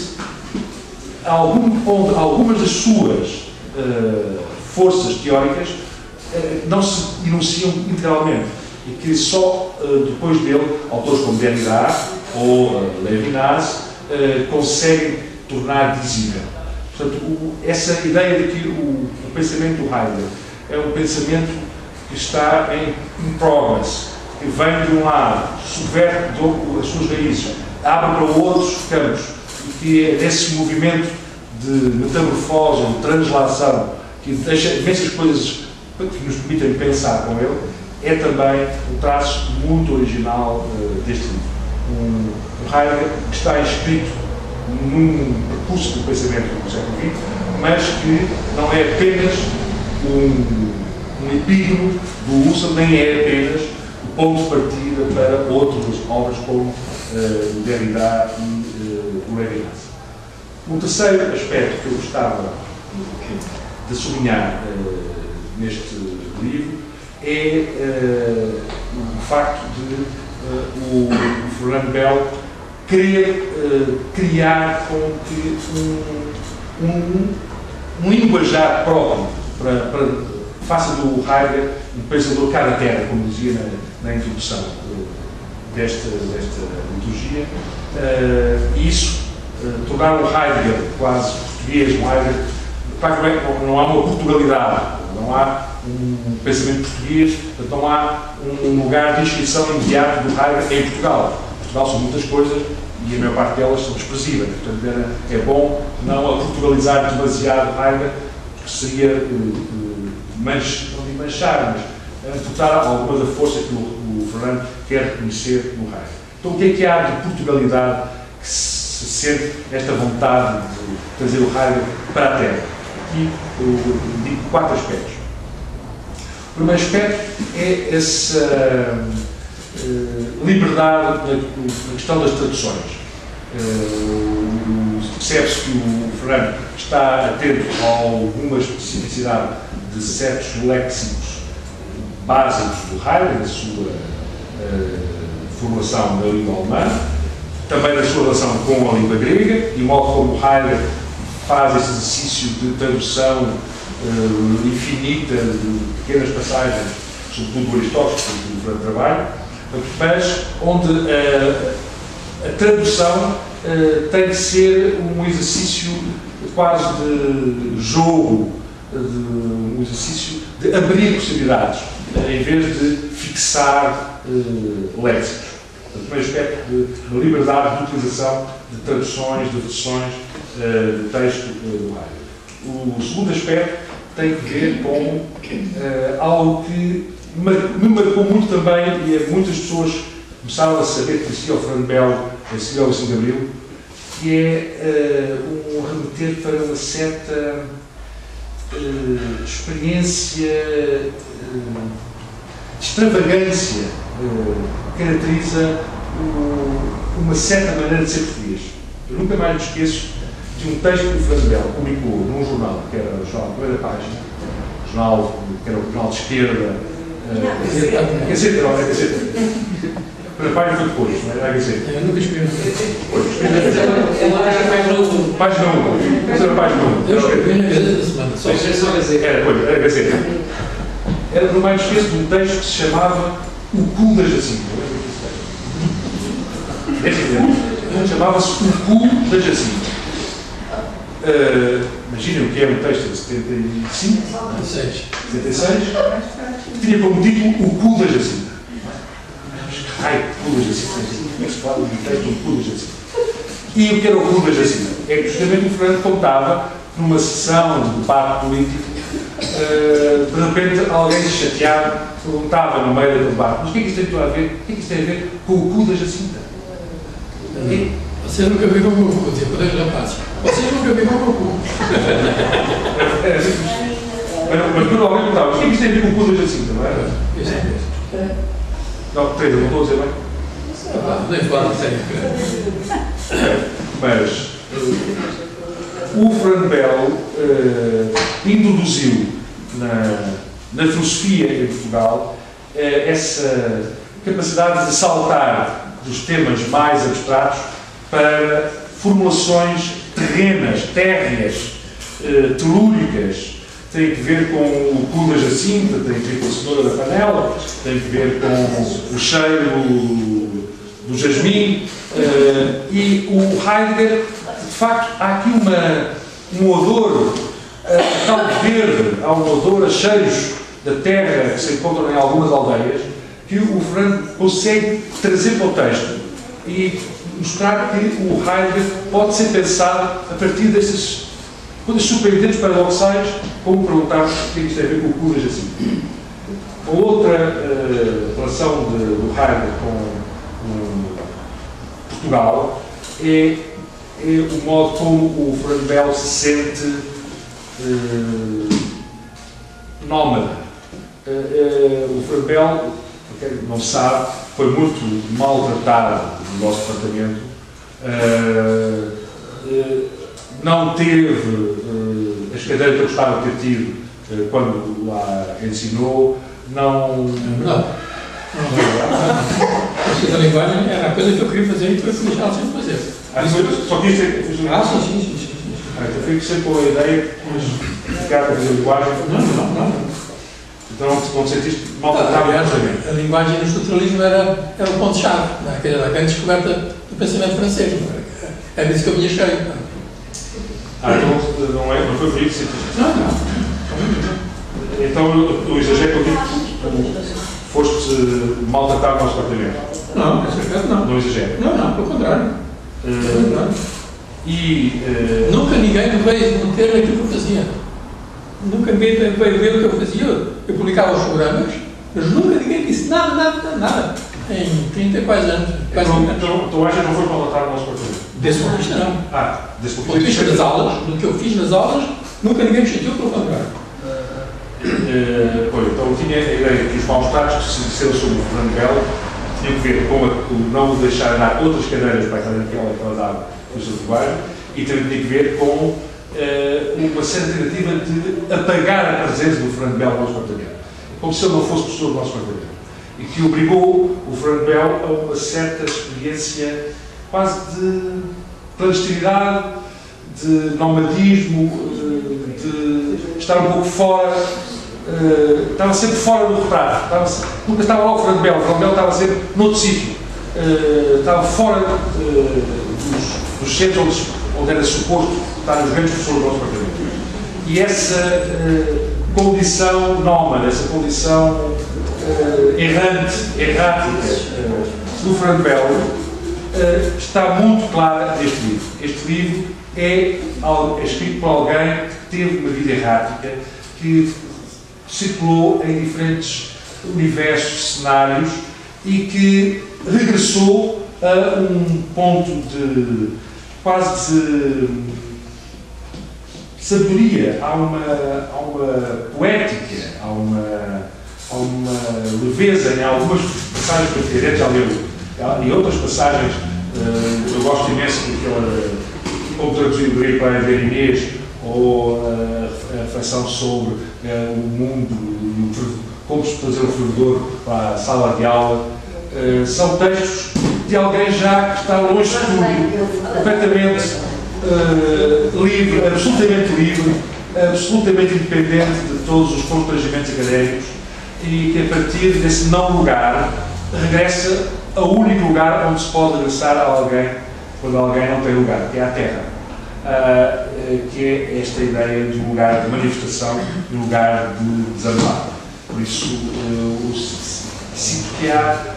onde algumas das suas forças teóricas não se enunciam integralmente, e que só depois dele, autores como Derrida ou Levinas conseguem tornar visível. Portanto, essa ideia de que o pensamento do Heidegger é um pensamento que está em progress, que vem de um lado, subverte as suas raízes, abre para outros campos, e que é nesse movimento de metamorfose, de translação, que deixa imensas coisas que nos permitem pensar com ele, é também um traço muito original deste livro. Um Heidegger que está inscrito num percurso do pensamento do século XX, mas que não é apenas um epígono do Husserl, nem é apenas o ponto de partida para outras obras como o Derrida e o Levinas. Um terceiro aspecto que eu gostava de sublinhar neste livro é o facto de o Fernando Bell querer criar com que um linguajar próprio para faça do Heidegger um pensador cara a terra, como dizia na introdução desta liturgia, e isso tornar o Heidegger quase português, um Heidegger, não há uma Portugalidade, não há um pensamento português, portanto não há um lugar de inscrição imediata do Heidegger em Portugal. Portugal são muitas coisas e a maior parte delas são desprezíveis, portanto é bom não a portugalizar demasiado Heidegger, porque seria não digo manchar, mas amputar alguma da força que o Fernando quer reconhecer no Heidegger. Então o que há de Portugalidade que se sente esta vontade de trazer o Heidegger para a Terra? Aqui eu digo 4 aspectos. O primeiro aspecto é essa liberdade na questão das traduções. Percebe-se que o Fernando está atento a alguma especificidade de certos léxicos básicos do Heidegger, da sua formação da língua alemã, também da sua relação com a língua grega, e o modo como Heidegger faz esse exercício de tradução infinita de pequenas passagens, sobretudo do Aristóteles, que o Fernando trabalha, mas onde a tradução tem que ser um exercício quase de jogo, um exercício de abrir possibilidades, em vez de fixar léxicos. O primeiro aspecto de liberdade de utilização de traduções, de versões de texto do Heidegger. O segundo aspecto tem que ver com algo que me marcou muito também, e muitas pessoas começaram a saber que conhecia o Fernando Bell em Sevilha ou em Abril, que é um remeter para uma certa experiência, extravagância, que caracteriza uma certa maneira de ser português. Eu nunca mais me esqueço de um texto que o Fernando Bell publicou num jornal, que era o jornal da primeira página, jornal que era o jornal de esquerda, a Gazeta, não, era a Gazeta. A primeira página foi depois, não era a Gazeta. Eu nunca experimentei. Página 1. Mas era a página 1. Eu escrevi na Gazeta da semana. Só a Gazeta. Era a Gazeta. Era, não mais esqueço, de um texto que se chamava O Cu da Jacinta. Chamava-se O Cu da Jacinta. imaginem o que é um texto de 75, 76, que tinha como título O Cu da Jacinta. Mas que raio de Cu da Jacinta? Como é que se fala de um texto do Cu da Jacinta? E o que era o Cu da Jacinta? É que justamente o Fernando contava numa sessão de debate político, de repente alguém chateado perguntava no meio do debate: mas o que é que isto tem a ver? O que é que isto tem a ver com o Cu da Jacinta? Você nunca viu o meu cu, dizia, quando eu rapaz. Você nunca viu o meu cu. Mas quando alguém perguntava: o que é que isto tem a ver com o Cu da Jacinta? Não era? Não, Pedro, não estou a dizer bem. Nem fala sério. Mas o Fernando Belo introduziu na filosofia em Portugal essa capacidade de saltar dos temas mais abstratos para formulações terrenas, térreas, telúricas. Tem que ver com o cu da Jacinta, tem que ver com a cenoura da panela, tem que ver com o cheiro do jasmim. E o Heidegger, de facto, há aqui um odor tal verde, há um odor a cheiros da terra que se encontram em algumas aldeias, que o Fernando consegue trazer para o texto e mostrar que o Heidegger pode ser pensado a partir destas coisas surpreendentes, paradoxais, como perguntar o que isto tem a ver com o cu da Jacinta. A outra relação do Heidegger com Portugal é o modo como o Fernando Belo se sente nómada. O Fernando Belo, para quem não sabe, foi muito maltratado no nosso departamento. Não teve as cadeiras que eu gostava de ter tido quando lá ensinou. Não. A linguagem era a coisa que eu queria fazer e foi deixar sem fazer. Só quis dizer. Sim. Eu fico sempre com a ideia de ficar a fazer linguagem. Não. Então não te sentiste maltratado? A linguagem no estruturalismo era o ponto-chave, a grande descoberta do pensamento francês. É disso que eu me achei. Então não foi por isso que Não. Então o exagero que eu digo, foste maltratado no nosso departamento? Não, com certeza não. Não exagero? Não, pelo contrário. Nunca ninguém me veio meter naquilo que eu fazia. Nunca ninguém veio ver o que eu fazia. Eu publicava os programas, mas nunca ninguém disse nada. Em 30 e quase anos. Então achas que não foi maltratado no nosso departamento? Desse ponto de vista, não. Desse Do ponto de vista das aulas, do que eu fiz nas aulas, nunca ninguém me chateou, pelo contrário. Então eu tinha a ideia que os maus tratos que se disseram sobre o Fernando Belo tinham que ver com o não deixar dar outras cadeiras para a cadeira que ela dava no seu trabalho e também tinha que ver com uma certa tentativa de apagar a presença do Fernando Belo no nosso departamento, como se ele não fosse professor do nosso departamento, e que obrigou o Fernando Belo a uma certa experiência quase de clandestinidade, de nomadismo, de estar um pouco fora, estava sempre fora do retrato, nunca estava lá o Fernando Belo estava sempre noutro sítio, estava fora dos centros onde era suposto estar os grandes professores do nosso departamento. E essa condição nómada, essa condição errática do Fernando Belo está muito clara neste livro. Este livro é escrito por alguém que teve uma vida errática, que circulou em diferentes universos, cenários e que regressou a um ponto de quase de sabedoria, há uma poética, há uma leveza em algumas passagens que a gente já leu, e outras passagens. Eu gosto imenso daquela, como traduzir do grego para ver Inês, ou a reflexão sobre o mundo, como fazer um fervedor para a sala de aula. São textos de alguém já que está longe de tudo, completamente livre, absolutamente independente de todos os constrangimentos académicos, e que a partir desse não lugar regressa ao único lugar onde se pode regressar a alguém quando alguém não tem lugar, que é a Terra. que é esta ideia de lugar de manifestação e lugar de desarmar. Por isso, sinto que há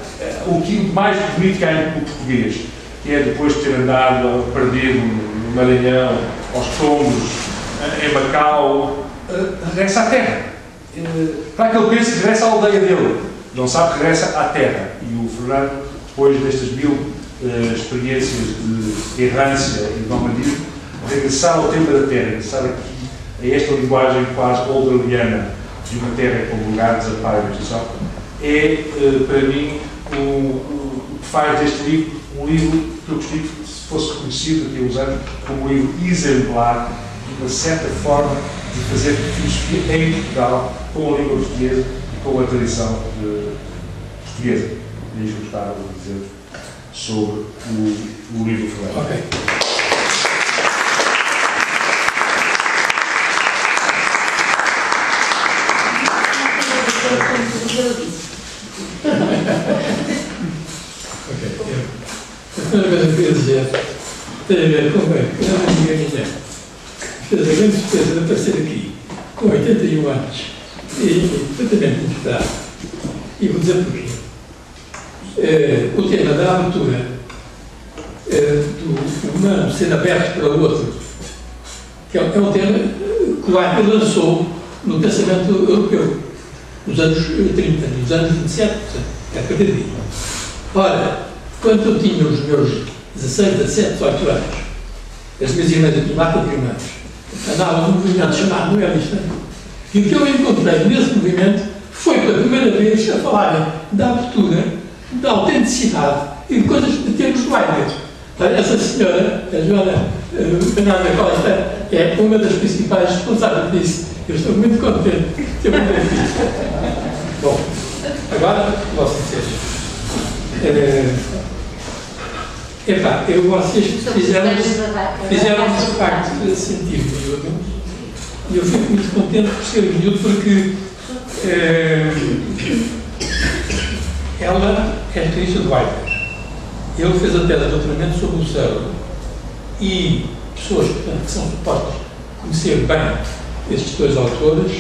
o que mais bonito que há em português, que é depois de ter andado perdido no Maranhão, aos tombos, em Macau, regressa à terra. Para que ele pense que regressa à aldeia dele, não sabe que regressa à terra. E o Fernando, depois destas 1000 experiências de errância e de nomadismo, regressar ao tema da terra, regressar aqui a esta linguagem quase olderliana de uma terra como lugar de desamparo e meditação, é, para mim, o que faz deste livro um livro que eu gostaria que fosse reconhecido daqui a uns anos como um livro exemplar de uma certa forma de fazer filosofia em Portugal com a língua portuguesa e com a tradição portuguesa. E isto gostava de dizer sobre o livro Fernando. Ok. A primeira coisa que eu queria dizer tem a ver com uma amiga minha que fez a grande despesa de aparecer aqui com 81 anos e completamente interessado. E vou dizer porquê. O tema da abertura do humano ser aberto para o outro, que é um tema que o Heidegger lançou no pensamento europeu nos anos 30, nos anos 27, é a partir daí. Ora, quando eu tinha os meus 16, 17, 18 anos, as minhas irmãs aqui, mata de irmãs, andavam num movimento chamado Noelista. E o que eu encontrei nesse movimento foi pela primeira vez a falarem da abertura, da autenticidade e de coisas de termos do Heidegger. Essa senhora, a Joana Bernarda Costa, é uma das principais responsáveis disso. Eu estou muito contente de ter uma aqui. Bom, agora vocês. Vocês fizeram esse pacto científico e eu fico muito contente por ser miúdo porque ela é atriz do Heidegger. Ele fez a tese de doutoramento sobre o cérebro e pessoas, portanto, que são supostas conhecer bem estes dois autores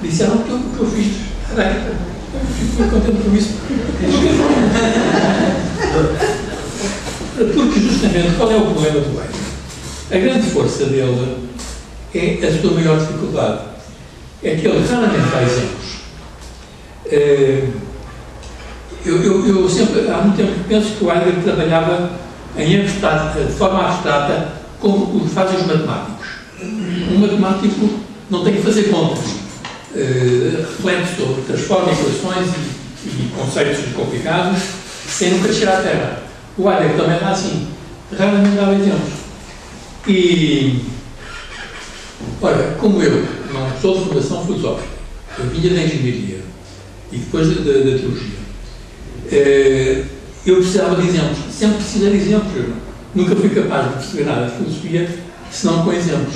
disseram que eu fiz direito. Eu fico muito contente por isso. Porque justamente qual é o problema do Heidegger? A grande força dele é a sua maior dificuldade. É que ele raramente dá exemplos. Eu sempre, há muito tempo, penso que o Heidegger trabalhava de forma abstrata como fazem os matemáticos. Um matemático não tem que fazer contas. Reflete sobre, transforma equações e conceitos complicados sem nunca chegar à Terra. O Heidegger também era assim. Raramente dava exemplos. E, ora, como eu não sou de formação filosófica, eu vinha da engenharia e depois da teologia, eu precisava de exemplos. Sempre precisei de exemplos. Eu nunca fui capaz de perceber nada de filosofia senão com exemplos.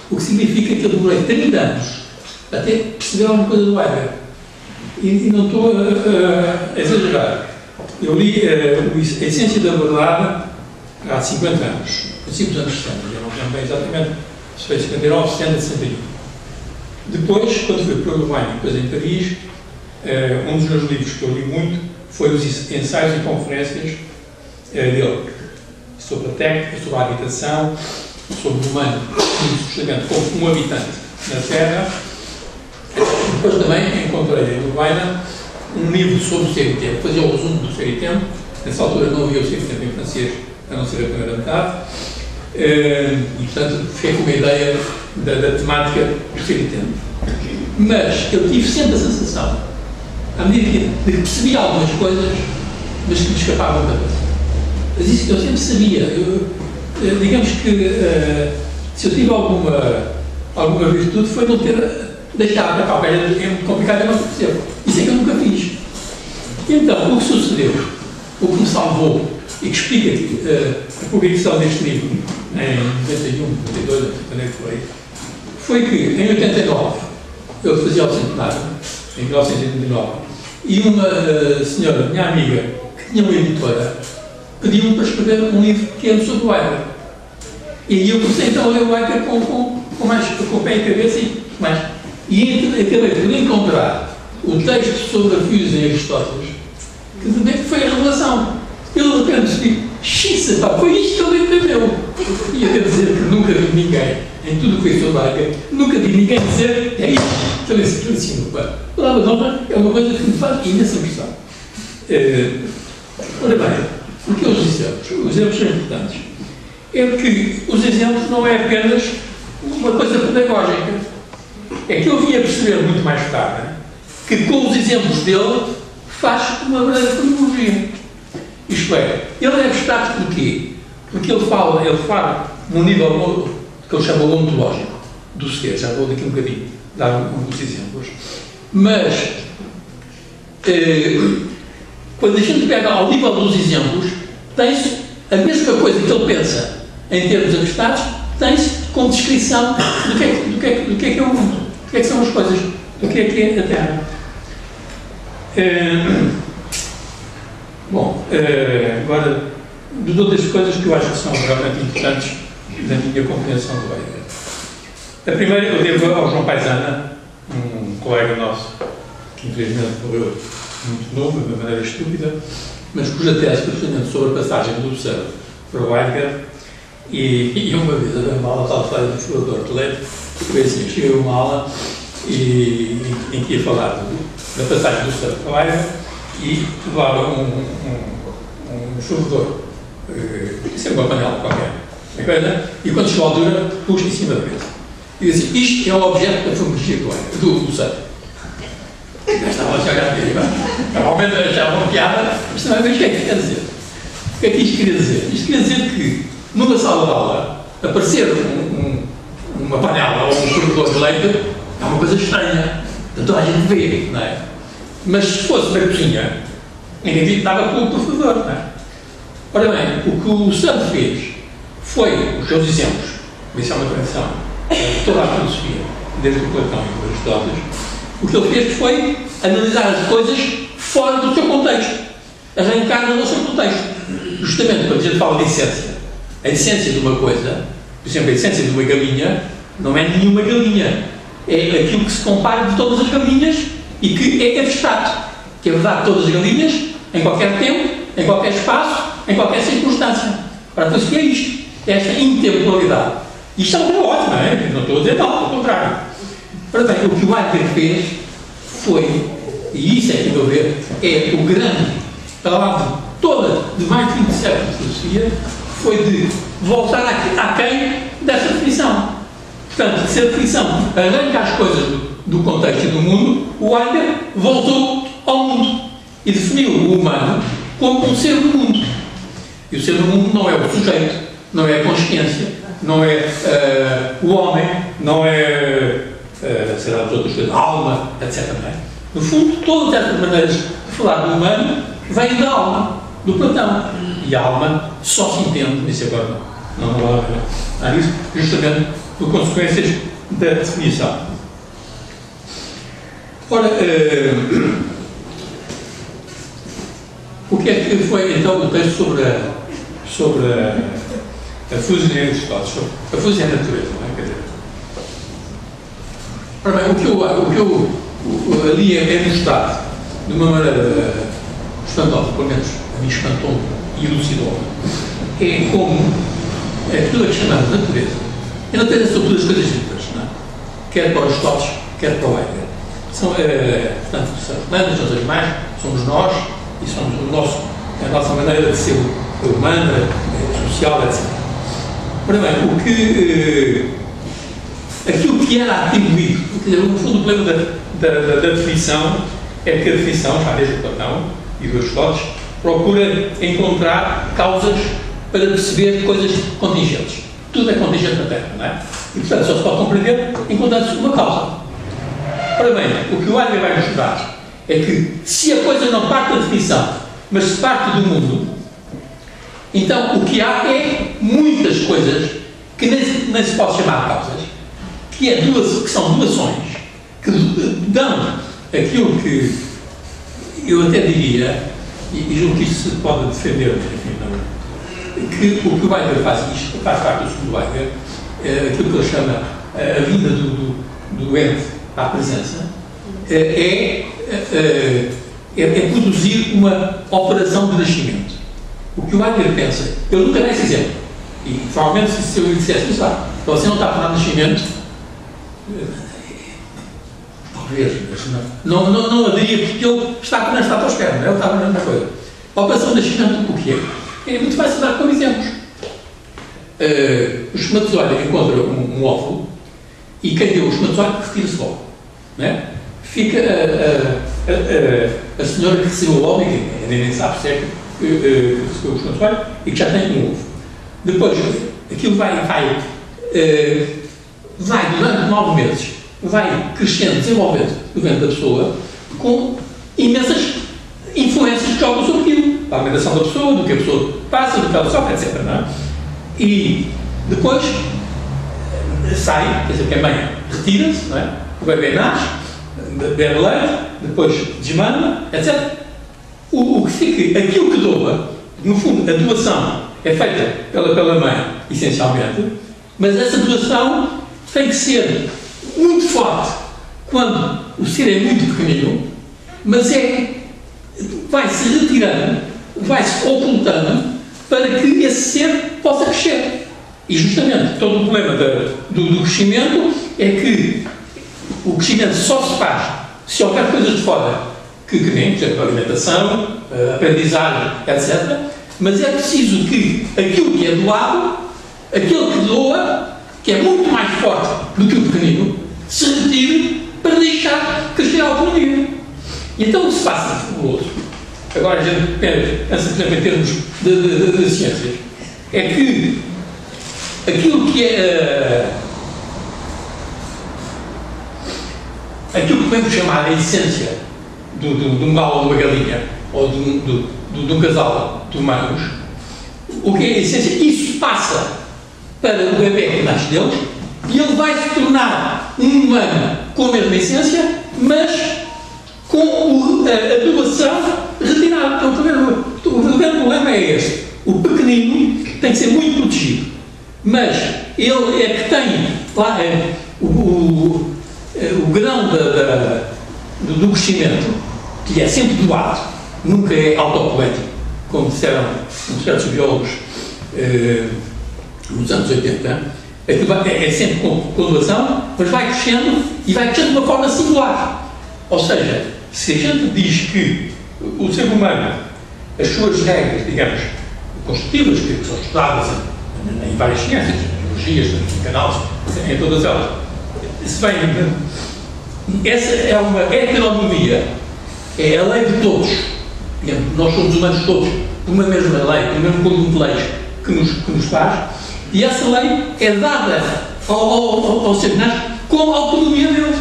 O que significa que eu demorei 30 anos até perceber alguma coisa do Heidegger. E não estou a exagerar. Eu li a Essência da Verdade há 50 anos, princípios dos anos 60, eu não lembro bem exatamente se foi 59, 60, 61. Depois, quando fui para o Uruguai e depois em Paris, um dos meus livros que eu li muito foi os ensaios e conferências dele, sobre a técnica, sobre a habitação, sobre o humano, justamente como um habitante na Terra. Depois também encontrei em Uruguai um livro sobre o ser e tempo, fazia o resumo do ser e tempo. Nessa altura não havia o ser e tempo em francês, a não ser a primeira metade. E, portanto, fiquei com uma ideia da temática do ser e tempo. Mas eu tive sempre a sensação, à medida que percebia algumas coisas, mas que me escapavam da cabeça. Mas isso eu sempre sabia. Digamos que se eu tive alguma virtude foi não ter deixado para cá, é muito complicado, eu não percebo. Isso é que eu nunca fiz. Então, o que sucedeu, o que me salvou e que explica a publicação deste livro em 91, 92, foi que em 89 eu fazia o centenário, em 1989, e uma senhora, minha amiga, que tinha uma editora, pediu-me para escrever um livro pequeno sobre o Heidegger. E aí eu comecei então a ler o Heidegger com o pé e cabeça e mais. E acabei por encontrar o texto sobre a física em Aristóteles, que de repente foi a revelação. Ele de repente disse, xiça, pá, foi isto que ele entendeu. E eu devo dizer que nunca vi ninguém, em tudo o que foi sobre Heidegger, nunca vi ninguém dizer, é isto que ele ensinou. A palavra de honra é uma coisa que me faz imensa impressão. Ora bem, o que os exemplos são importantes. É que os exemplos não é apenas uma coisa pedagógica. É que eu vim a perceber muito mais tarde que com os exemplos dele faz uma verdadeira pedagogia. Isto é, ele é abstrato porquê? Porque ele fala num nível que ele chama ontológico do ser, já vou daqui um bocadinho dar uns exemplos. Mas, quando a gente pega ao nível dos exemplos, tem-se a mesma coisa que ele pensa em termos abstratos, tem-se com descrição do que é o mundo, do que é que são as coisas, do que é a Terra. Agora, de outras coisas que eu acho que são realmente importantes na minha compreensão do Heidegger. A primeira eu devo ao João Paisana, um colega nosso, que infelizmente morreu muito novo, de uma maneira estúpida, mas cuja tese foi justamente sobre a passagem do Husserl para o Heidegger. E uma vez, a uma aula, estava a falar do furador de leite, foi assim, cheguei a uma aula em que ia falar da passagem do Husserl para o Heidegger e levava um chuvedor, isso é uma panela qualquer, e quando chegou a altura, pus em cima da mesa. E disse, isto é o objeto da futurologia do Husserl. Estava a olhar para ele, realmente achava uma piada, mas também, o que é que quer dizer? O que é que isto queria dizer? Isto queria dizer que, numa sala de aula, aparecer uma panela ou um corredor de leite é uma coisa estranha. Então a gente vê, não é? Mas se fosse na cozinha, ninguém estava com o professor, não é? Ora bem, o que o Husserl fez foi, os seus exemplos, isso é uma tradição, toda a filosofia, desde o Platão e o Aristóteles, o que ele fez foi analisar as coisas fora do seu contexto, arrancar do seu contexto. Justamente quando a gente fala de essência, a essência de uma coisa, por exemplo, a essência de uma galinha, não é nenhuma galinha, é aquilo que se compara de todas as galinhas e que é abstrato, que é verdade de todas as galinhas, em qualquer tempo, em qualquer espaço, em qualquer circunstância. Para o que é isto? É esta intemporalidade. Isto é uma coisa ótima, não é? Não estou a dizer não, ao contrário. Ora bem, o que o Heidegger fez foi, e isso é que, a meu ver, é o grande trabalho de mais de 20 séculos de filosofia, foi de voltar àquém dessa definição. Portanto, se a definição arranca as coisas do contexto e do mundo, o Heidegger voltou ao mundo e definiu o humano como um ser do mundo. E o ser do mundo não é o sujeito, não é a consciência, não é o homem, não é será as outras coisas, a alma, etc. Não é? No fundo, todas estas maneiras de falar do humano vêm da alma, do Platão. E a alma só se entende, isso agora não vale a pena, justamente por consequências da definição. Ora, o que é que foi então o texto sobre a fúzia em Aristóteles, a fúzia em natureza, não é? Quer dizer, ora bem, o que eu ali é mostrado de uma maneira espantosa, pelo menos a mim espantou e elucidou, é como tudo o que chamamos de natureza. A natureza são todas as coisas vivas, não é? Quer para Aristóteles, quer para o Heidegger. Portanto, são plantas, são os animais, somos nós e somos a nossa maneira de ser humana, social, etc. Ora bem, aquilo que era atribuído, no fundo o problema da definição é que a definição, já desde Platão e dos Aristóteles, procura encontrar causas para perceber coisas contingentes. Tudo é contingente na Terra, não é? E, portanto, só se pode compreender encontrando-se uma causa. Ora bem, o que o Heidegger vai mostrar é que se a coisa não parte da definição, mas se parte do mundo, então o que há é muitas coisas que nem se pode chamar causas, que são doações, que dão aquilo que eu até diria, e julgo que isto se pode defender, enfim, que o que o Heidegger faz isto, faz parte do segundo Heidegger, aquilo que ele chama a vinda do ente à presença, é produzir uma operação de nascimento. O que o Heidegger pensa, ele nunca dá esse exemplo, e provavelmente se eu lhe dissesse, você não está a falar de nascimento, talvez, não aderia, porque ele está na estratosfera, ele está na mesma coisa. A operação de nascimento, o que é? É muito fácil dar como exemplos. O espermatozoide encontra um óvulo e quem deu o espermatozoide retira-se logo. Né? Fica a senhora que recebeu o óvulo, que nem sabe se é que recebeu o espermatozoide e que já tem um ovo. Depois, aquilo vai durante 9 meses, vai crescendo, desenvolvendo no ventre da pessoa com imensas influências que jogam sobre aquilo. A alimentação da pessoa, do que a pessoa passa, do que ela sofre, etc. Não é? E depois sai, quer dizer, que a mãe retira-se, não é? O bebê nasce, bebe leite, depois desmama, etc. O que fica, aquilo que doa, no fundo, a doação é feita pela mãe, essencialmente, mas essa doação tem que ser muito forte quando o ser é muito pequenino, mas vai-se retirando, vai-se ocultando para que esse ser possa crescer. E justamente todo o problema do crescimento é que o crescimento só se faz se houver coisas de fora que nem, por exemplo, alimentação, aprendizagem, etc. Mas é preciso que aquilo que é doado, aquilo que doa, que é muito mais forte do que o pequenino, se retire para deixar crescer a autonomia. E então o que se passa de fabuloso, agora a gente pensa, por exemplo, em termos de ciências, é que aquilo que é aquilo que podemos chamar a essência de um galo ou de uma galinha, ou de um casal de humanos, o que é a essência? Isso passa para o bebê que nasce deles e ele vai se tornar um humano com a mesma essência, mas com a doação retirada. Então, o verdadeiro problema é este. O pequenino tem que ser muito protegido, mas ele é que tem lá o grão do crescimento, que é sempre doado, nunca é autopoético, como disseram certos biólogos nos anos 80, é sempre com doação, mas vai crescendo e vai crescendo de uma forma singular. Ou seja, se a gente diz que o ser humano, as suas regras, digamos, construtivas, que são estudadas em várias ciências, biologias, canais, em todas elas, se bem, essa é uma heteronomia, é a lei de todos. Nós somos humanos todos, por uma mesma lei, por um mesmo conjunto de leis que nos faz, e essa lei é dada ao ser humano com a autonomia deles.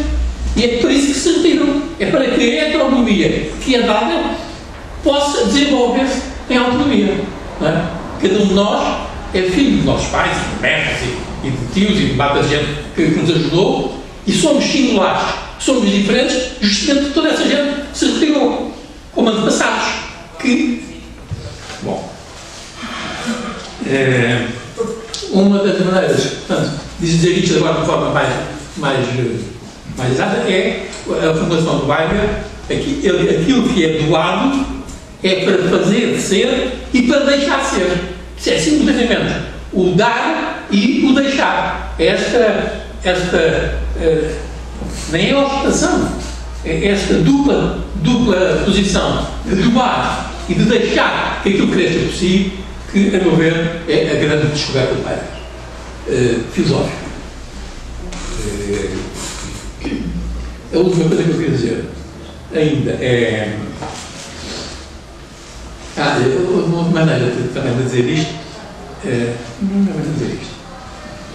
E é por isso que se retiram. É para que a heteronomia que é dada possa desenvolver-se em autonomia. Não é? Cada um de nós é filho dos nossos pais, de mestres e de tios e de bata gente que nos ajudou, e somos singulares, somos diferentes, justamente porque toda essa gente se retirou, como antepassados. Bom, uma das maneiras, portanto, de dizer isto agora de forma mais exata é a formulação do Heidegger. Aquilo que é doado é para fazer ser e para deixar ser. Isso é simplesmente o dar e o deixar. Esta nem é ostentação, é esta dupla posição de doar e de deixar que aquilo cresça por si, que, a meu ver, é a grande descoberta do Heidegger, filosófica. A última coisa que eu queria dizer ainda é... uma maneira também de dizer isto,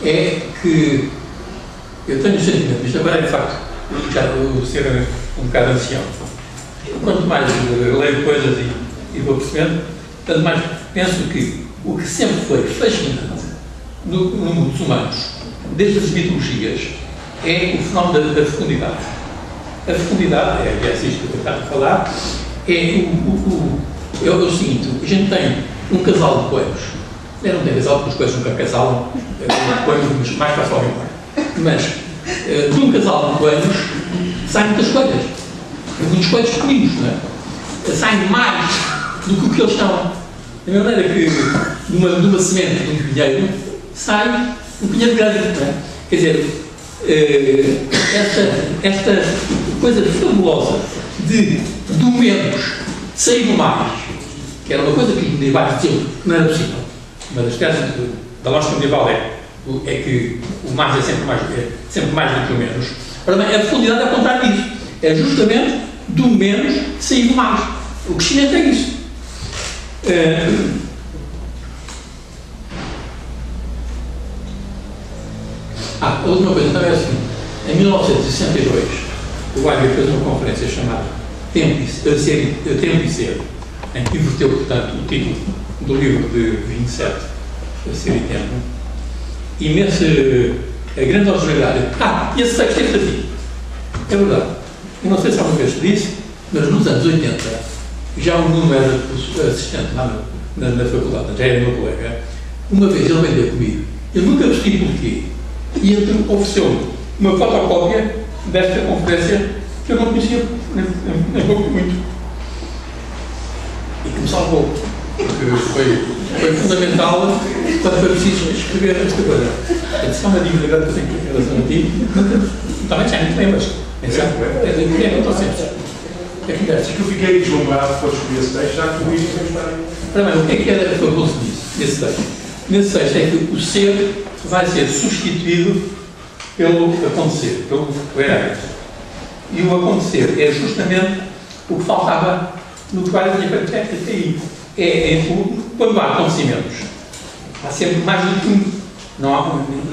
é que eu tenho o sentimento, isto agora é de facto, já o ser um bocado ancião, quanto mais leio coisas e vou percebendo, tanto mais penso que o que sempre foi fascinante no mundo dos humanos, desde as mitologias, é o fenómeno da fecundidade. A fecundidade, é isto que eu estava a falar, é o seguinte: a gente tem um casal de coelhos Eu não tenho casal, porque as coisas nunca casalam, coelhos mais para só mas de um casal de coelhos saem muitas coisas. Muitos coelhos pequeninos, não é? Saem mais do que o que eles são. Da maneira que de uma semente de um pinheiro sai um pinheiro grande, não é? Quer dizer, esta coisa fabulosa de do menos sair do mais, que era uma coisa que os medievais diziam que não era possível. Uma das teses da lógica medieval é que o mais é sempre mais do que o menos. Ora bem, a profundidade é ao contrário disso. É justamente do menos sair do mais. O crescimento é isso. A última coisa também é assim. Em 1962, o Heidegger fez uma conferência chamada Tempo e Ser, em que inverteu, portanto, o título do livro de 27, Ser e Tempo. E nesse a grande originalidade, esse texto é assim. É verdade. Eu não sei se alguma vez disse, mas nos anos 80, já o Nuno era assistente lá na faculdade, já era meu colega. Uma vez ele vendeu comigo, eu nunca percebi porquê, e ele ofereceu-me uma fotocópia desta conferência que eu não conhecia nem pouco muito. E que me salvou, porque foi fundamental quando foi preciso escrever esta coisa. Se há uma dívida grande que eu tenho em relação a ti, também já não te lembras. É muito simples. Acho que eu fiquei deslumbrado quando escrevi esse texto, já que o isto não está. Para mim, o que é que era fabuloso nisso, nesse texto? Nesse texto é que o ser vai ser substituído pelo acontecer, pelo Heráclito. E o acontecer é justamente o que faltava no que vai dizer para até aí. Quando há acontecimentos, há sempre mais do que um. Não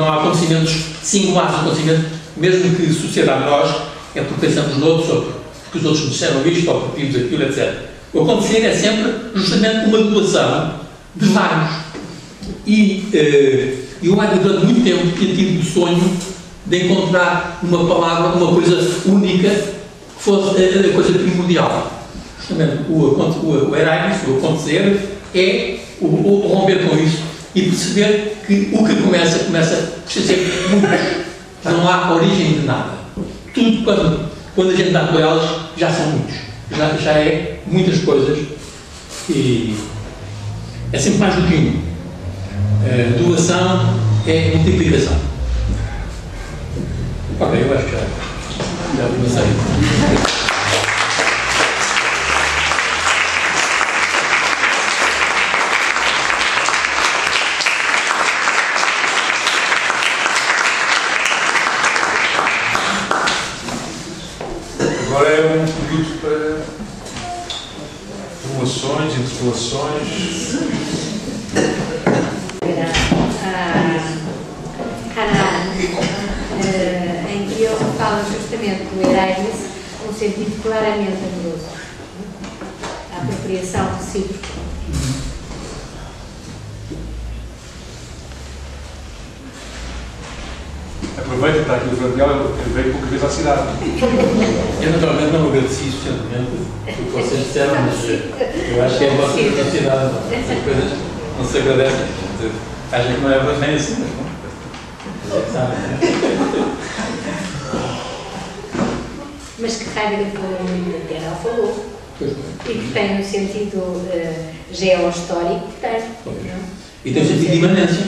há acontecimentos singulares, acontecimentos, mesmo que sociedade nós, é porque pensamos noutros, ou porque os outros nos disseram isto, ou porque vimos aquilo, etc. O acontecer é sempre justamente uma doação de vários. E o Heidegger durante muito tempo tinha tido o sonho de encontrar uma palavra, uma coisa única, que fosse a coisa primordial. Justamente o Heráclito, o acontecer, é o romper com isso e perceber que o que começa a ser muitos. Não há origem de nada. Tudo, quando a gente dá com elas, já são muitos. Já é muitas coisas e é sempre mais do que um. Doação é multiplicação. Ok, eu acho que já comecei. Agora é um período para formulações, interpelações. Em que ele fala justamente do Heráclito num sentido claramente amoroso. A apropriação recíproca. Aproveita que está aqui o Fernando, ele veio pouca vez à cidade. Eu naturalmente não agradeci suficientemente o que vocês disseram, mas eu acho que é a vossa capacidade. Essas coisas não se agradecem. Acham que não é bem assim, mas bom. Mas que Heidegger falou muito da Terra, falou. E que tem um sentido geohistórico que tem. E tem sentido de imanência.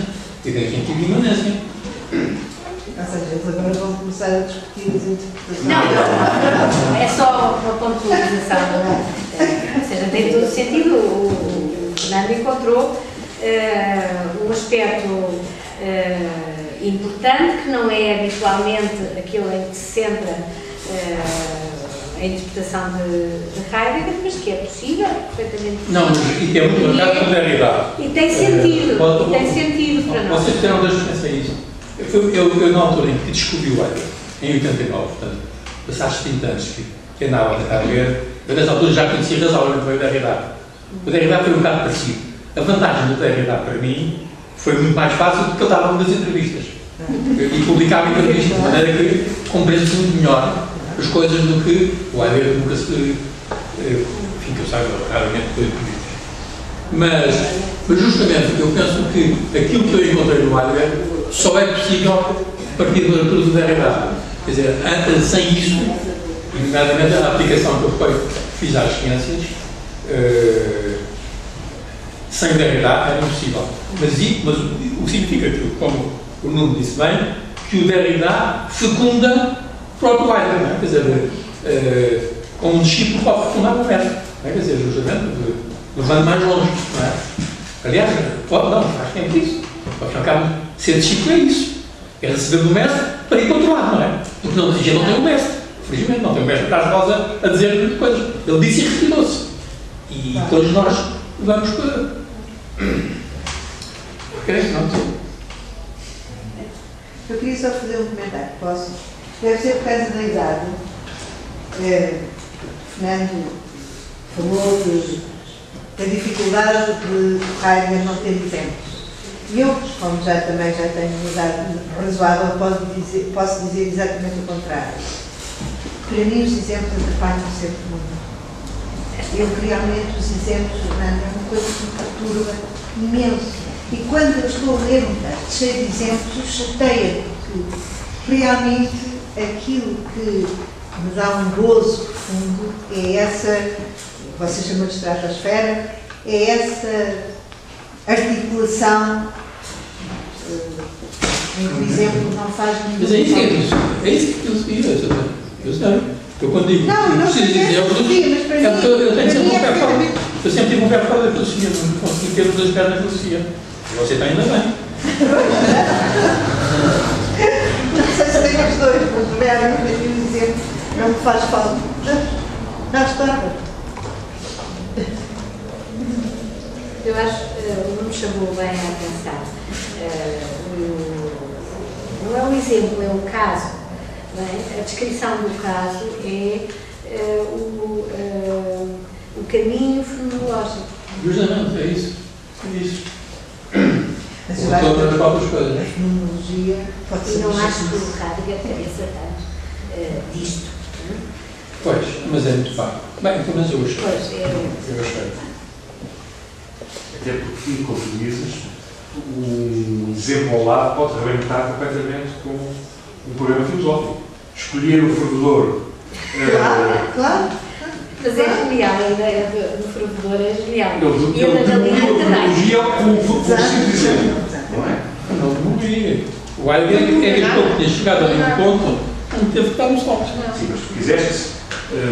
Ou seja, eles agora vão começar a discutir as interpretações. Não, é só uma pontualização. Ou seja, tem todo o sentido. O Fernando encontrou um aspecto importante que não é habitualmente aquilo em que se centra a interpretação de Heidegger, mas que é possível, perfeitamente possível. Não, e tem muito marcado pela realidade. E tem sentido, tem sentido para nós. Vocês terão dois pensar isso. Eu, na altura em que descobri o Heidegger, em 89, portanto, passados 30 anos que andava a tentar ver, eu nessa altura já conhecia razoavelmente o Derrida. O Derrida foi um bocado parecido. A vantagem do Derrida para mim foi muito mais fácil porque ele estava nas entrevistas. E publicava entrevistas, de maneira que compreende muito melhor as coisas do que o Heidegger nunca se. Enfim, que eu saiba, raramente foi entrevistas. Mas justamente eu penso que aquilo que eu encontrei no Heidegger só é possível a partir da leitura do Derrida. Quer dizer, sem isso, nomeadamente a aplicação que eu fiz às ciências, sem Derrida é impossível. Mas o que significa que, como o Nuno disse bem, que o Derrida fecunda o próprio Heidegger, não é? Quer dizer, como um discípulo pode fecundar o mestre, não é? Quer dizer, justamente levando mais longe, não é? Aliás, acho que é isso. Acaba de ser discípulo é isso. É receber do mestre para ir para outro lado, não é? Porque a gente não tem o mestre. Felizmente não tem o mestre atrás de nós a dizer coisas. Ele disse e retirou-se. E todos nós vamos para... Ok, não. Eu queria só fazer um comentário, posso? Deve ser por causa da idade. Fernando falou da dificuldade de Heidegger não ter exemplos. E eu, como também já tenho uma idade razoável, posso dizer exatamente o contrário. Para mim, os exemplos atrapalham sempre muito. Realmente, os exemplos, Fernando, é uma coisa que me perturba imenso. E quando eu estou a ler um texto cheio de exemplos, chateia, porque realmente aquilo que me dá um gozo profundo é essa, você chamou de estratosfera, é essa articulação em que o exemplo não faz nenhum. Mas é isso que eu sei. Eu sei. Eu quando digo não preciso de exemplos, é porque eu tenho sempre um pé fora. Eu sempre tive um pé fora da filosofia, não consegui ter os dois pés na filosofia. Você está ainda bem. Não sei se tem os dois, mas realmente o exemplo não me faz falta. Já estava. Eu acho que não me chamou bem a atenção. Não é um exemplo, é um caso. Não é? A descrição do caso é o caminho fenomenológico. Justamente, é isso. É isso. Mas eu acho que as próprias coisas, a fenomenologia pode ser. E não acho que o Heidegger cabeça tanto disto. Pois, mas é muito fácil. Bem, pelo menos eu gostei. Pois, Eu gostei. Até porque, como tu dizes, um exemplo ao lado pode rebentar completamente com um problema filosófico. Escolher o fervedor. Claro. Mas é genial, a ideia do fervedor é genial. Ele demoliu a fenomenologia com o simples exemplo. Não é? Não demolia. O Heidegger é que tinha chegado ali um ponto onde teve que estar nos saltos. Sim, mas tu quiseste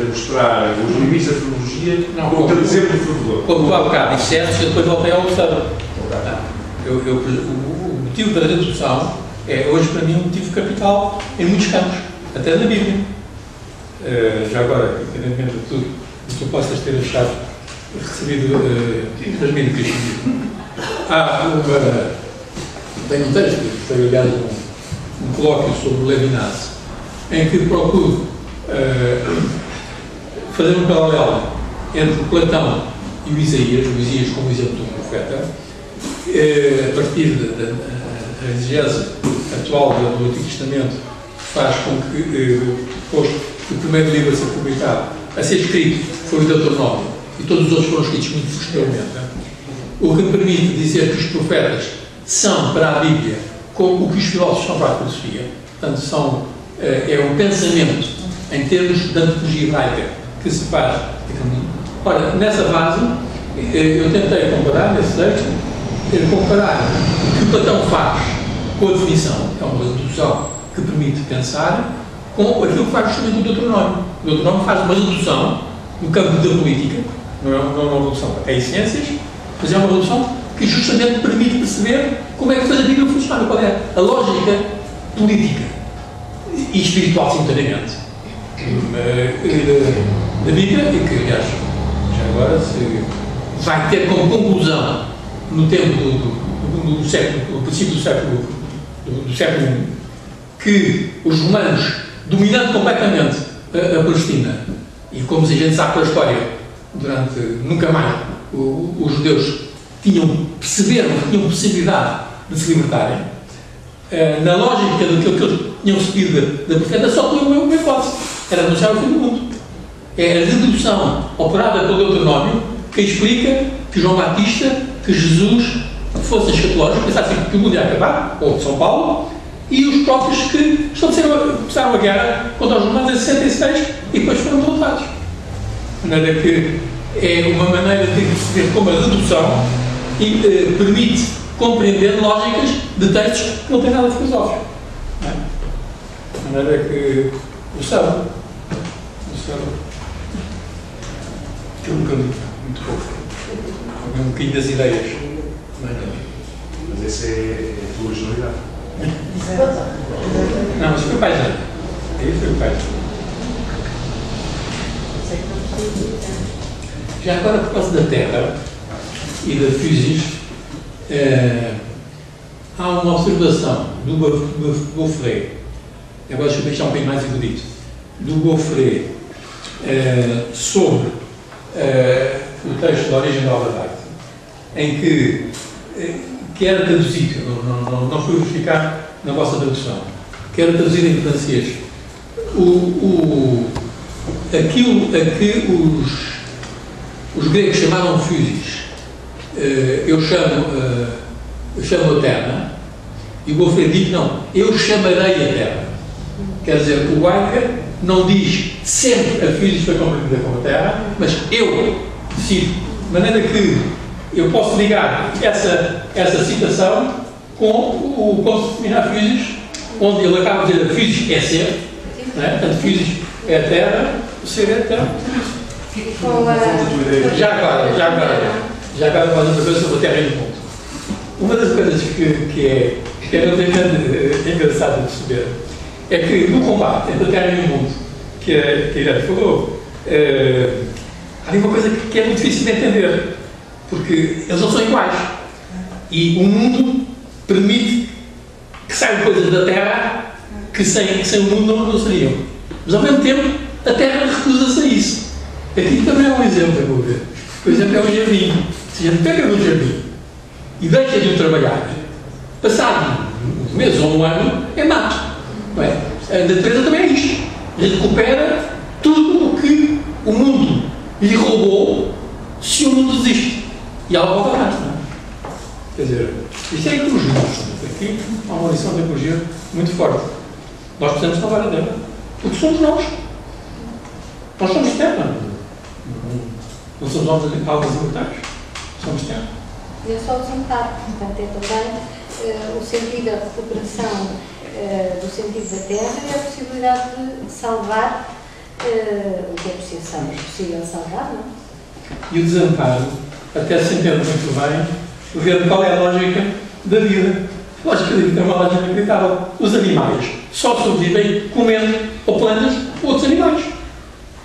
mostrar os limites da fenomenologia com o exemplo do fervedor. Como tu há bocado disseste, eu depois voltei ao observador. O motivo da redução é hoje para mim um motivo capital em muitos campos, até na Bíblia. Já agora, independentemente de tudo, o que tu possas ter achado recebido transmitido o cristianismo. Tenho um texto que foi, aliás, um colóquio sobre o Levinas, em que procuro fazer um paralelo entre Platão e o Isaías como exemplo do profeta, a partir da exegese atual do Antigo Testamento, faz com que, posto que o primeiro livro a ser publicado, a ser escrito, foi o Deuteronômio, e todos os outros foram escritos muito posteriormente, o que permite dizer que os profetas são para a Bíblia como o que os filósofos são para a filosofia. Portanto, é um pensamento em termos de antropologia hebraica que se faz. Ora, nessa base, eu tentei comparar, nesse texto, comparar o que o Platão faz com a definição, que é uma redução que permite pensar, com aquilo que faz justamente o Deuteronômio. O Deuteronômio faz uma redução no campo da política, não é uma redução até em ciências, mas é uma redução que justamente permite perceber como é que a Bíblia funciona, qual é a lógica política e espiritual simultaneamente da Bíblia, e que, aliás, já agora se vai ter como conclusão no tempo do século, no princípio do século I, que os romanos, dominando completamente a Palestina, e como se a gente sabe pela história, durante nunca mais os judeus perceberam que tinham possibilidade de se libertarem, na lógica daquilo que eles tinham recebido da profeta, só tinham uma hipótese, era anunciar o fim do mundo. É a redução operada pelo Deuteronômio que explica que João Batista, que Jesus fossem escatológicos, pensassem que o mundo ia acabar, ou de São Paulo, e os próprios que começaram a guerra contra os romanos em 66 e depois foram derrotados. De maneira que é uma maneira de perceber como a dedução permite compreender lógicas de textos que não têm nada filosófico. Não é? De maneira que o céu, que é um bocadinho, muito pouco, um bocadinho das ideias. Mas essa é a tua originalidade. Não, mas foi o paisano. Aí foi o paisano. Já agora, por causa da Terra e da Physis, há uma observação do Gaufret, agora deixa eu deixar um bocadinho mais erudito, do Gaufret sobre o texto da Origem da Obra de Arte, em que era traduzido, não fui verificar na vossa tradução, que era traduzido em francês, aquilo a que os gregos chamaram Physis, eu chamo a terra, e o Gaufret diz não, eu chamarei a terra. Quer dizer, o Heidegger não diz sempre a Physis foi compreendida como a terra, mas eu decido, de maneira que eu posso ligar essa citação com o conceito de Physis, onde ele acaba de dizer a Physis é ser, não é? Portanto, Physis é a terra, o ser é a terra. Já agora mais uma coisa sobre a Terra e o mundo. Uma das coisas que é realmente engraçado de perceber é que no combate entre a Terra e o mundo, que a Irene falou, há uma coisa que é muito difícil de entender, porque eles não são iguais. E o mundo permite que saiam coisas da Terra que sem o mundo não seriam. Mas ao mesmo tempo, a Terra recusa-se a isso. Aqui também é um exemplo, vou ver. Por exemplo, é o jardim. Se a gente pega no jardim e deixa de o trabalhar, passado um mês ou um ano, é mato. Não é? A natureza também é isto. Recupera tudo o que o mundo lhe roubou se o mundo desiste. E ela volta atrás, não é? Quer dizer, isto é ecologia. Aqui há uma lição de ecologia muito forte. Nós precisamos salvar a terra. Porque somos nós. Nós somos terra. Não somos almas imortais. Somos terra. Eu só uso um bocado, portanto, é também o sentido da recuperação do sentido da terra e a possibilidade de salvar o que é possível salvar, não? E o desamparo, até se entende muito bem, ver qual é a lógica da vida. A lógica da vida é uma lógica inacreditável. Os animais só sobrevivem comendo ou plantas outros animais.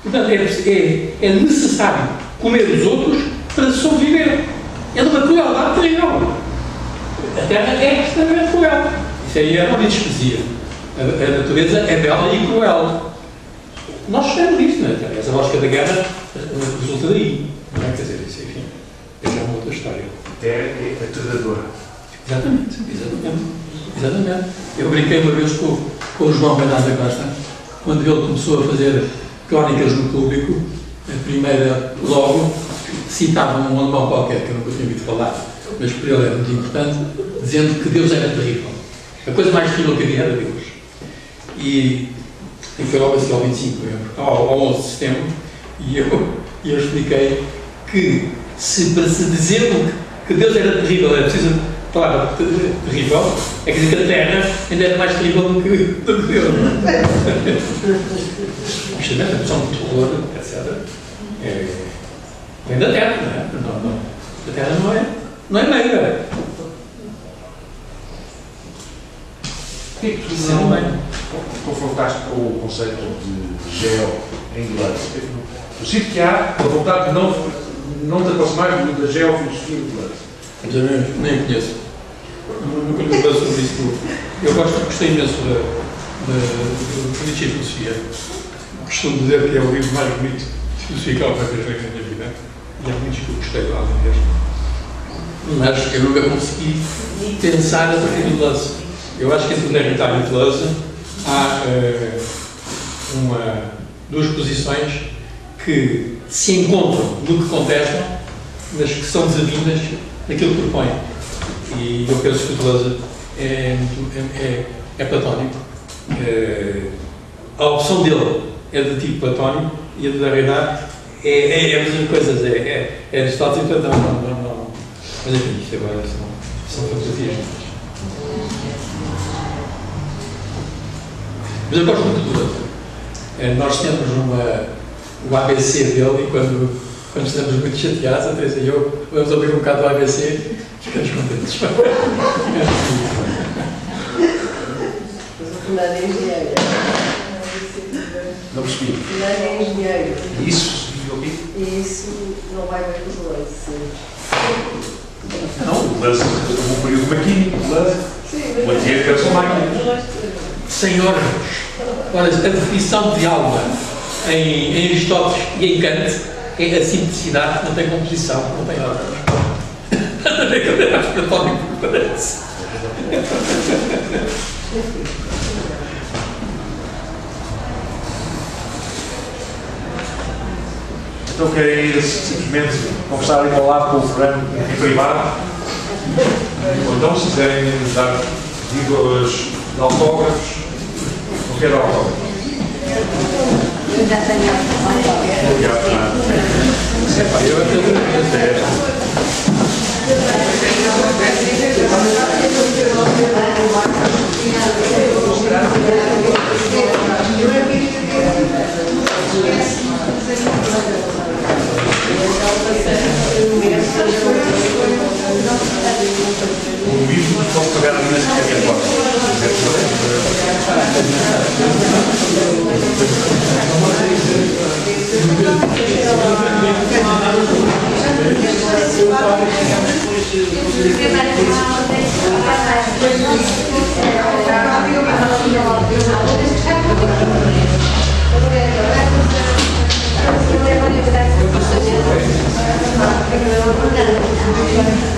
Portanto, é necessário comer os outros para sobreviver. É de uma crueldade terrível. A Terra é extremamente cruel. Isso aí é uma anestesia. A natureza é bela e cruel. Nós sabemos disso, não é? Essa lógica da guerra resulta daí. Não é? Quer dizer, isso, enfim, essa é uma outra história. A Terra é aterradora. Exatamente. Eu brinquei uma vez com o João Bernardo da Costa, quando ele começou a fazer crónicas no público, a primeira, logo, citava um alemão qualquer, que eu nunca tinha ouvido falar, mas para ele era muito importante, dizendo que Deus era terrível. A coisa mais terrível que havia era Deus. E foi logo assim ao 25, ao 11 de setembro, e eu expliquei que se para se dizer que Deus era terrível era preciso a palavra terrível, é que dizer que a Terra ainda era mais terrível do que Deus. Isto é a noção de terror, etc. Vem da Terra, não é? A Terra não é negra. Por que tu não confrontaste com o conceito de geo em inglês? Eu sinto que há a vontade de não te aproximar da geofilosofia inglesa. Eu nem conheço. Nunca me falei sobre isso. Eu gostei imenso da filosofia. Costumo dizer que é o livro mais bonito de filosofia que alguma vez li na minha vida. E há muitos que eu gostei lá mesmo. Mas eu nunca consegui pensar a partir do lance. Eu acho que entre o Derrida e o Deleuze há duas posições que se encontram no que contestam, mas que são desavindas daquilo que propõe. E eu penso que o Deleuze é platónico. A opção dele é de tipo platónico e a de Derrida é a mesma coisa, é Aristóteles, então não. Mas enfim, isto agora são fotografias. Mas eu gosto muito do Deleuze. Nós temos o ABC dele e quando estamos muito chateados, a Teresa e eu vamos ouvir um bocado do ABC e ficamos contentes. Não é engenheiro. Não percebi. Não é engenheiro. Isso significa o quê? E isso não vai ver com o Deleuze. Não, o Deleuze, o período maquínico, o Deleuze. Sim, O antigo é só máquinas. Sem órgãos. Ora, a definição de alma em Aristóteles e em Kant é a simplicidade, não tem composição, não tem órgãos. Acho que platónico parece. Então querem ir simplesmente conversar ali ao lado com o Fernando em privado? Ou então se quiserem dar autógrafos, não quero autógrafos. Eu já tenho Obrigado, Fernando. Eu até O mesmo posso pagar ali na secretaria agora. Thank you.